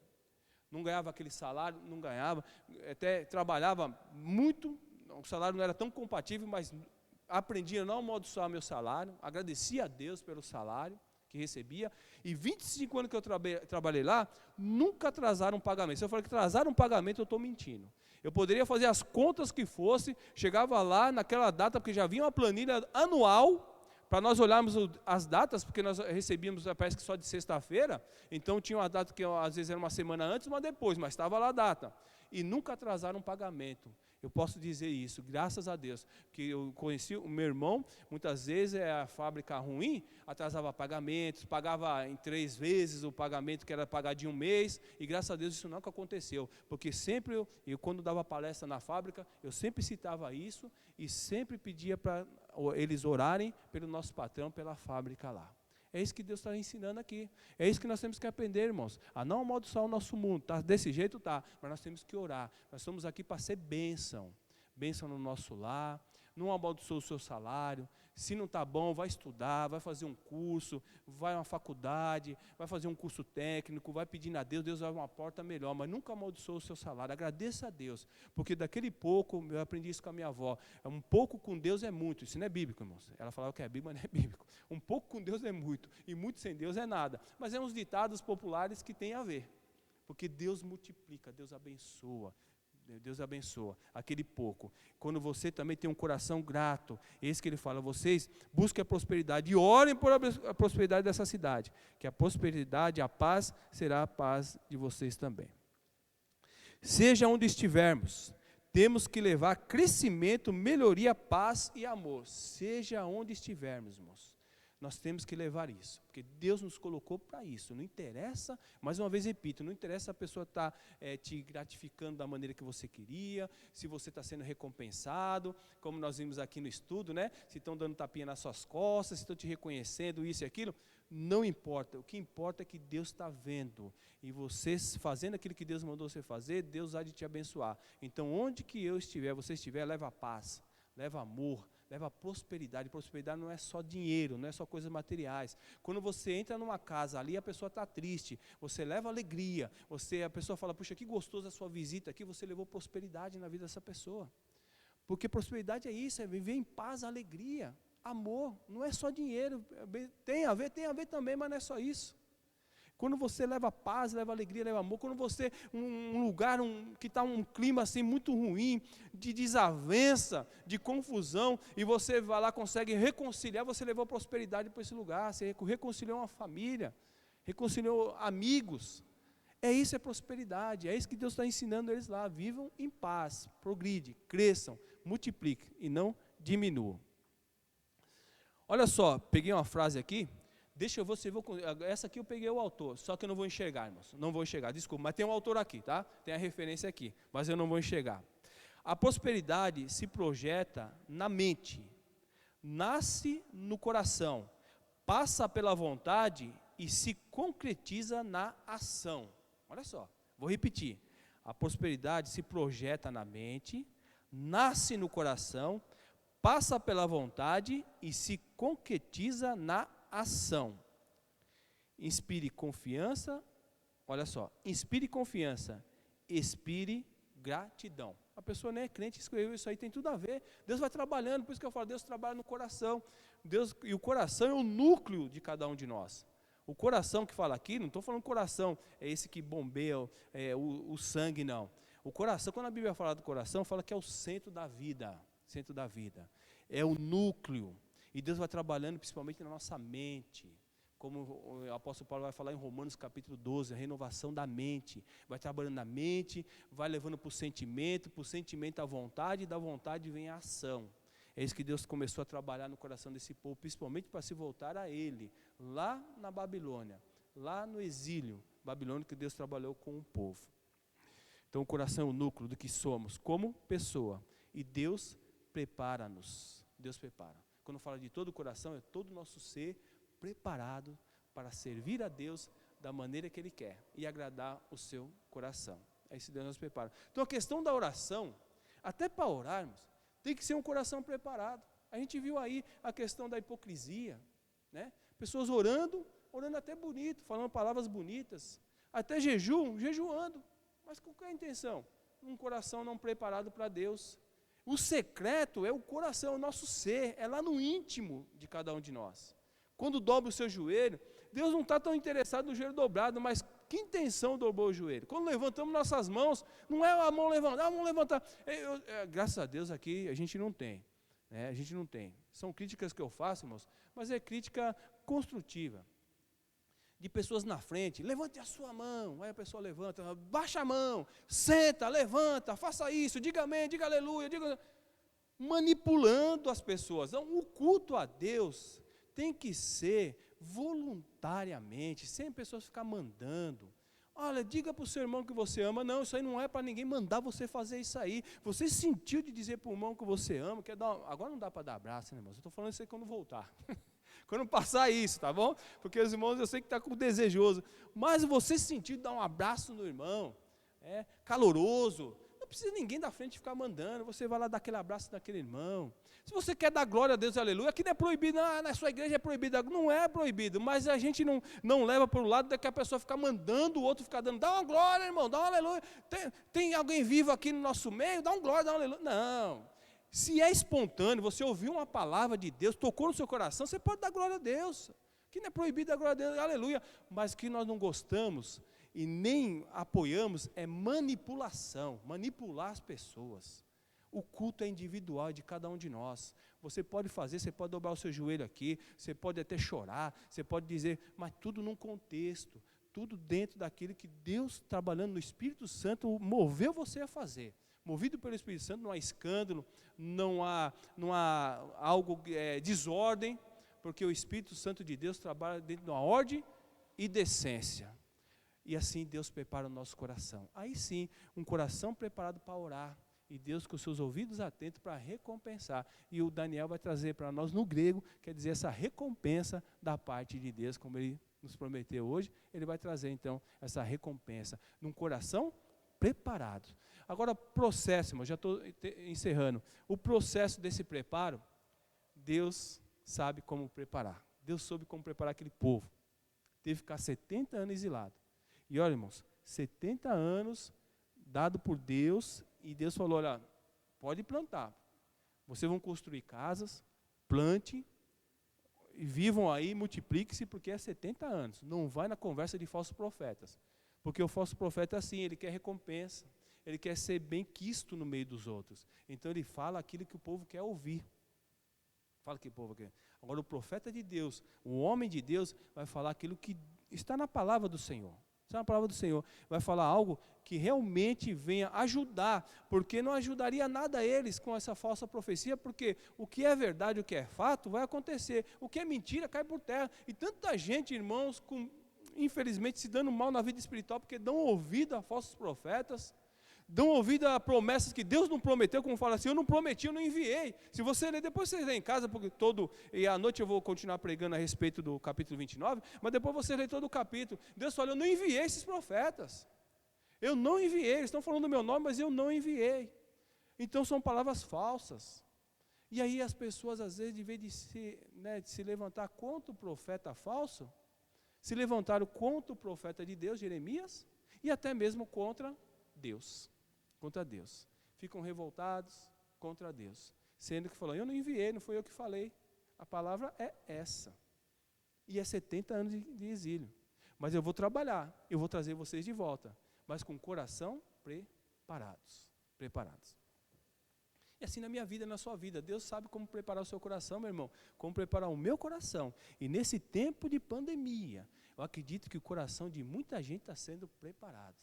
Não ganhava aquele salário, não ganhava, até trabalhava muito, o salário não era tão compatível, mas aprendi a não amaldiçoar meu salário, agradecia a Deus pelo salário que recebia, e 25 anos que eu trabalhei lá, nunca atrasaram um pagamento. Se eu falar que atrasaram um pagamento, eu estou mentindo. Eu poderia fazer as contas que fosse, chegava lá naquela data, porque já vinha uma planilha anual, para nós olharmos as datas, porque nós recebíamos, parece que só de sexta-feira, então tinha uma data que às vezes era uma semana antes, uma depois, mas estava lá a data. E nunca atrasaram um pagamento. Eu posso dizer isso, graças a Deus, que eu conheci o meu irmão, muitas vezes a fábrica ruim, atrasava pagamentos, pagava em 3 vezes o pagamento que era pagar de um mês, e graças a Deus isso nunca aconteceu, porque sempre eu quando dava palestra na fábrica, eu sempre citava isso, e sempre pedia para eles orarem pelo nosso patrão, pela fábrica lá. É isso que Deus está ensinando aqui. É isso que nós temos que aprender, irmãos. A não amaldiçoar o nosso mundo. Tá? Desse jeito tá, mas nós temos que orar. Nós estamos aqui para ser bênção. Bênção no nosso lar. Não amaldiçoa o seu salário. Se não está bom, vai estudar, vai fazer um curso, vai a uma faculdade, vai fazer um curso técnico, vai pedindo a Deus, Deus vai uma porta melhor, mas nunca amaldiçoa o seu salário. Agradeça a Deus, porque daquele pouco, eu aprendi isso com a minha avó, um pouco com Deus é muito. Isso não é bíblico, irmãos. Ela falava que é bíblico, mas não é bíblico. Um pouco com Deus é muito, e muito sem Deus é nada. Mas é uns ditados populares que tem a ver, porque Deus multiplica, Deus abençoa. Deus abençoa aquele pouco. Quando você também tem um coração grato, esse que ele fala, vocês busquem a prosperidade e orem por a prosperidade dessa cidade, que a prosperidade, a paz, será a paz de vocês também. Seja onde estivermos, temos que levar crescimento, melhoria, paz e amor. Seja onde estivermos, irmãos. Nós temos que levar isso, porque Deus nos colocou para isso. Não interessa, mais uma vez repito, não interessa a pessoa estar te gratificando da maneira que você queria, se você está sendo recompensado, como nós vimos aqui no estudo, né? Se estão dando tapinha nas suas costas, se estão te reconhecendo, isso e aquilo, não importa. O que importa é que Deus está vendo, e você fazendo aquilo que Deus mandou você fazer, Deus há de te abençoar. Então, onde que eu estiver, você estiver, leva paz, leva amor, leva prosperidade. Prosperidade não é só dinheiro, não é só coisas materiais. Quando você entra numa casa ali, a pessoa está triste, você leva alegria, a pessoa fala, puxa, que gostoso a sua visita aqui, você levou prosperidade na vida dessa pessoa. Porque prosperidade é isso, é viver em paz, alegria, amor, não é só dinheiro, tem a ver também, mas não é só isso. Quando você leva paz, leva alegria, leva amor, quando você, um lugar que está um clima assim muito ruim, de desavença, de confusão, e você vai lá, consegue reconciliar, você levou prosperidade para esse lugar, você reconciliou uma família, reconciliou amigos. Isso é prosperidade, é isso que Deus está ensinando eles lá, vivam em paz, progride, cresçam, multipliquem e não diminuam. Olha só, peguei uma frase aqui, essa aqui eu peguei o autor, só que eu não vou enxergar, irmãos, não vou enxergar, desculpa, mas tem um autor aqui, tá? Tem a referência aqui, mas eu não vou enxergar. A prosperidade se projeta na mente, nasce no coração, passa pela vontade e se concretiza na ação. Olha só, vou repetir, a prosperidade se projeta na mente, nasce no coração, passa pela vontade e se concretiza na ação. Inspire confiança, olha só, inspire confiança, expire gratidão. A pessoa nem é crente, escreveu isso aí, tem tudo a ver. Deus vai trabalhando, por isso que eu falo, Deus trabalha no coração. E o coração é o núcleo de cada um de nós. O coração que fala aqui, não estou falando coração, é esse que bombeia o sangue, não. O coração, quando a Bíblia fala do coração, fala que é o centro da vida, é o núcleo. E Deus vai trabalhando principalmente na nossa mente, como o apóstolo Paulo vai falar em Romanos capítulo 12, a renovação da mente. Vai trabalhando na mente, vai levando para o sentimento a vontade, e da vontade vem a ação. É isso que Deus começou a trabalhar no coração desse povo, principalmente para se voltar a Ele, lá na Babilônia, lá no exílio babilônico que Deus trabalhou com o povo. Então o coração é o núcleo do que somos como pessoa, e Deus prepara-nos, Deus prepara. Quando fala de todo o coração, é todo o nosso ser preparado para servir a Deus da maneira que Ele quer e agradar o seu coração. É isso que Deus nos prepara. Então a questão da oração, até para orarmos, tem que ser um coração preparado. A gente viu aí a questão da hipocrisia, né? Pessoas orando até bonito, falando palavras bonitas, até jejuando, mas com qual é a intenção? Um coração não preparado para Deus. O secreto é o coração, o nosso ser, é lá no íntimo de cada um de nós. Quando dobra o seu joelho, Deus não está tão interessado no joelho dobrado, mas que intenção dobrou o joelho? Quando levantamos nossas mãos, não é a mão levantar, graças a Deus aqui a gente não tem, né? A gente não tem. São críticas que eu faço, irmãos, mas é crítica construtiva. De pessoas na frente, levante a sua mão, aí a pessoa levanta, baixa a mão, senta, levanta, faça isso, diga amém, diga aleluia, manipulando as pessoas. Então, o culto a Deus tem que ser voluntariamente, sem pessoas ficar mandando. Olha, diga para o seu irmão que você ama. Não, isso aí não é para ninguém mandar você fazer isso aí. Você sentiu de dizer para o irmão que você ama, agora não dá para dar abraço, né, irmãos? Eu estou falando isso aí quando voltar. Quando passar isso, tá bom? Porque os irmãos, eu sei que está com desejoso. Mas você sentiu de dar um abraço no irmão, caloroso. Não precisa ninguém da frente ficar mandando. Você vai lá dar aquele abraço naquele irmão. Se você quer dar glória a Deus, aleluia, aqui não é proibido, na sua igreja é proibido. Não é proibido, mas a gente não leva para o lado de que a pessoa ficar mandando o outro ficar dando. Dá uma glória, irmão, dá uma aleluia. Tem alguém vivo aqui no nosso meio, dá uma glória, dá uma aleluia. Não. Se é espontâneo, você ouviu uma palavra de Deus, tocou no seu coração, você pode dar glória a Deus. Que não é proibido dar glória a Deus, aleluia. Mas que nós não gostamos e nem apoiamos é manipulação, manipular as pessoas. O culto é individual de cada um de nós. Você pode fazer, você pode dobrar o seu joelho aqui, você pode até chorar, você pode dizer, mas tudo num contexto, tudo dentro daquilo que Deus, trabalhando no Espírito Santo, moveu você a fazer. Movido pelo Espírito Santo, não há escândalo, não há algo, desordem, porque o Espírito Santo de Deus trabalha dentro de uma ordem e decência. E assim Deus prepara o nosso coração. Aí sim, um coração preparado para orar, e Deus com seus ouvidos atentos para recompensar. E o Daniel vai trazer para nós no grego, quer dizer, essa recompensa da parte de Deus, como ele nos prometeu hoje, ele vai trazer então essa recompensa, num coração preparado. Agora, processo, irmão, já estou encerrando. O processo desse preparo Deus sabe como preparar. Deus soube como preparar aquele povo. Teve que ficar 70 anos exilado. E olha, irmãos, 70 anos dado por Deus, e Deus falou, olha, pode plantar. Vocês vão construir casas, plante, e vivam aí, multiplique-se, porque é 70 anos. Não vai na conversa de falsos profetas. Porque o falso profeta é assim, ele quer recompensa. Ele quer ser bem quisto no meio dos outros. Então ele fala aquilo que o povo quer ouvir. Fala que o povo quer. Agora o profeta de Deus, o homem de Deus, vai falar aquilo que está na palavra do Senhor. Está na palavra do Senhor. Vai falar algo que realmente venha ajudar, porque não ajudaria nada a eles com essa falsa profecia, porque o que é verdade, o que é fato, vai acontecer. O que é mentira cai por terra. E tanta gente, irmãos, infelizmente se dando mal na vida espiritual, porque dão ouvido a falsos profetas, dão ouvido a promessas que Deus não prometeu, como fala assim, eu não prometi, eu não enviei. Se você ler, depois você lê em casa, porque e à noite eu vou continuar pregando a respeito do capítulo 29, mas depois você lê todo o capítulo. Deus fala, eu não enviei esses profetas. Eu não enviei, eles estão falando o meu nome, mas eu não enviei. Então são palavras falsas. E aí as pessoas, às vezes, de vez de se levantar contra o profeta falso, se levantaram contra o profeta de Deus, Jeremias, e até mesmo contra Deus. Contra Deus. Ficam revoltados contra Deus. Sendo que falou, eu não enviei, não fui eu que falei. A palavra é essa. E é 70 anos de exílio. Mas eu vou trabalhar, eu vou trazer vocês de volta. Mas com o coração preparados. E assim na minha vida e na sua vida, Deus sabe como preparar o seu coração, meu irmão, como preparar o meu coração. E nesse tempo de pandemia, eu acredito que o coração de muita gente está sendo preparado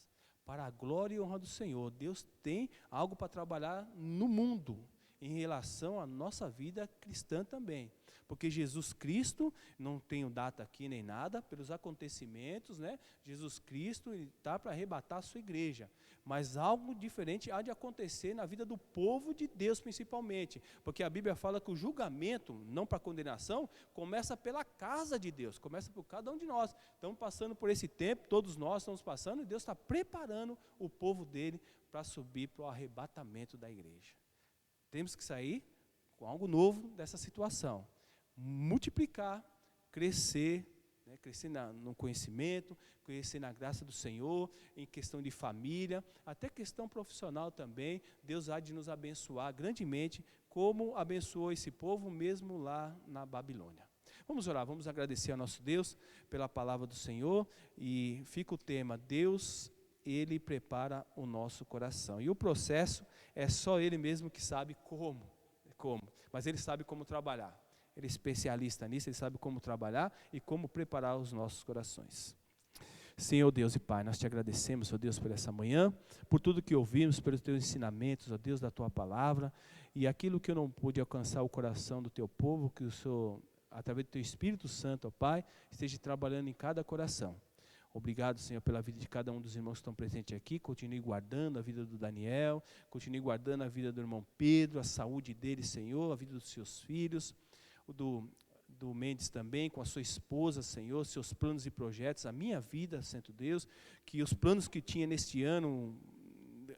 para a glória e honra do Senhor. Deus tem algo para trabalhar no mundo, em relação à nossa vida cristã também. Porque Jesus Cristo, não tenho data aqui nem nada, pelos acontecimentos, né? Jesus Cristo está para arrebatar a sua igreja. Mas algo diferente há de acontecer na vida do povo de Deus principalmente. Porque a Bíblia fala que o julgamento, não para condenação, começa pela casa de Deus, começa por cada um de nós. Estamos passando por esse tempo, todos nós estamos passando, e Deus está preparando o povo dele para subir para o arrebatamento da igreja. Temos que sair com algo novo dessa situação. Multiplicar, crescer, né, crescer no conhecimento, crescer na graça do Senhor, em questão de família, até questão profissional também. Deus há de nos abençoar grandemente, como abençoou esse povo mesmo lá na Babilônia. Vamos orar, vamos agradecer ao nosso Deus pela palavra do Senhor, e fica o tema, Deus, Ele prepara o nosso coração. E o processo é só Ele mesmo que sabe como, mas Ele sabe como trabalhar. Ele é especialista nisso, Ele sabe como trabalhar e como preparar os nossos corações. Senhor Deus e Pai, nós te agradecemos, ó Deus, por essa manhã, por tudo que ouvimos, pelos teus ensinamentos, ó Deus, da tua palavra, e aquilo que eu não pude alcançar o coração do teu povo, que o Senhor, através do teu Espírito Santo, ó Pai, esteja trabalhando em cada coração. Obrigado, Senhor, pela vida de cada um dos irmãos que estão presentes aqui. Continue guardando a vida do Daniel, continue guardando a vida do irmão Pedro, a saúde dele, Senhor, a vida dos seus filhos, o do Mendes também, com a sua esposa, Senhor, seus planos e projetos, a minha vida, Santo Deus, que os planos que tinha neste ano,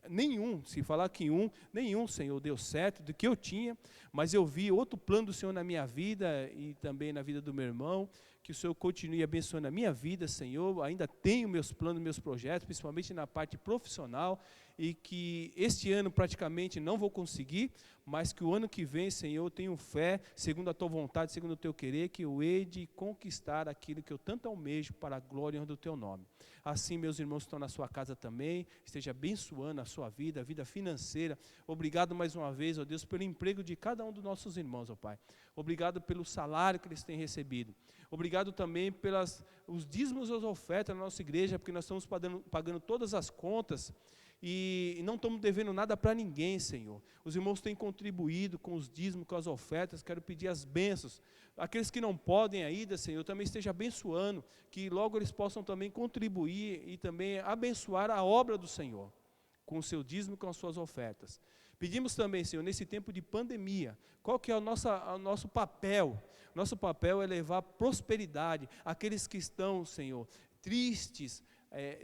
nenhum, se falar que nenhum, Senhor, deu certo, do que eu tinha, mas eu vi outro plano do Senhor na minha vida e também na vida do meu irmão, que o Senhor continue abençoando a minha vida, Senhor, ainda tenho meus planos, meus projetos, principalmente na parte profissional, e que este ano praticamente não vou conseguir, mas que o ano que vem, Senhor, eu tenho fé, segundo a tua vontade, segundo o teu querer, que eu hei de conquistar aquilo que eu tanto almejo para a glória e honra do teu nome. Assim, meus irmãos que estão na sua casa também, esteja abençoando a sua vida, a vida financeira. Obrigado mais uma vez, ó Deus, pelo emprego de cada um dos nossos irmãos, ó Pai. Obrigado pelo salário que eles têm recebido. Obrigado também pelos dízimos e as ofertas na nossa igreja, porque nós estamos pagando todas as contas e não estamos devendo nada para ninguém, Senhor. Os irmãos têm contribuído com os dízimos, com as ofertas. Quero pedir as bênçãos. Aqueles que não podem ainda, Senhor, também esteja abençoando, que logo eles possam também contribuir e também abençoar a obra do Senhor, com o seu dízimo e com as suas ofertas. Pedimos também, Senhor, nesse tempo de pandemia, qual que é o nosso papel? Nosso papel é levar prosperidade àqueles que estão, Senhor, tristes,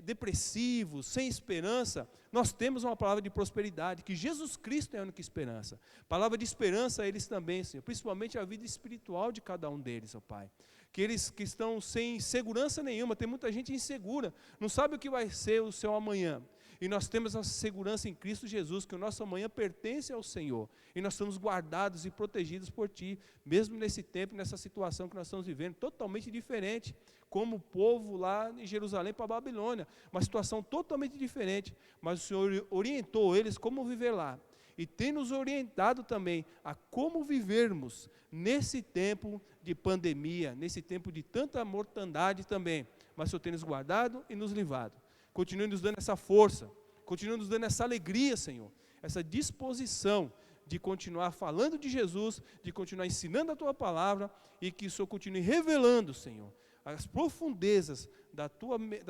depressivos, sem esperança, nós temos uma palavra de prosperidade, que Jesus Cristo é a única esperança. Palavra de esperança a eles também, Senhor, principalmente a vida espiritual de cada um deles, ó Pai. Que eles que estão sem segurança nenhuma, tem muita gente insegura, não sabe o que vai ser o seu amanhã. E nós temos essa segurança em Cristo Jesus, que o nosso amanhã pertence ao Senhor. E nós somos guardados e protegidos por Ti, mesmo nesse tempo, nessa situação que nós estamos vivendo, totalmente diferente, como o povo lá em Jerusalém para a Babilônia. Uma situação totalmente diferente, mas o Senhor orientou eles como viver lá. E tem nos orientado também a como vivermos nesse tempo de pandemia, nesse tempo de tanta mortandade também. Mas o Senhor tem nos guardado e nos livrado. Continue nos dando essa força, continue nos dando essa alegria, Senhor, essa disposição de continuar falando de Jesus, de continuar ensinando a Tua palavra e que o Senhor continue revelando, Senhor, as profundezas da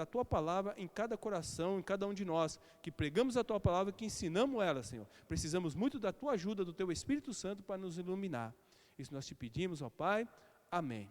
tua palavra em cada coração, em cada um de nós, que pregamos a Tua palavra, que ensinamos ela, Senhor. Precisamos muito da Tua ajuda, do Teu Espírito Santo para nos iluminar. Isso nós te pedimos, ó Pai. Amém.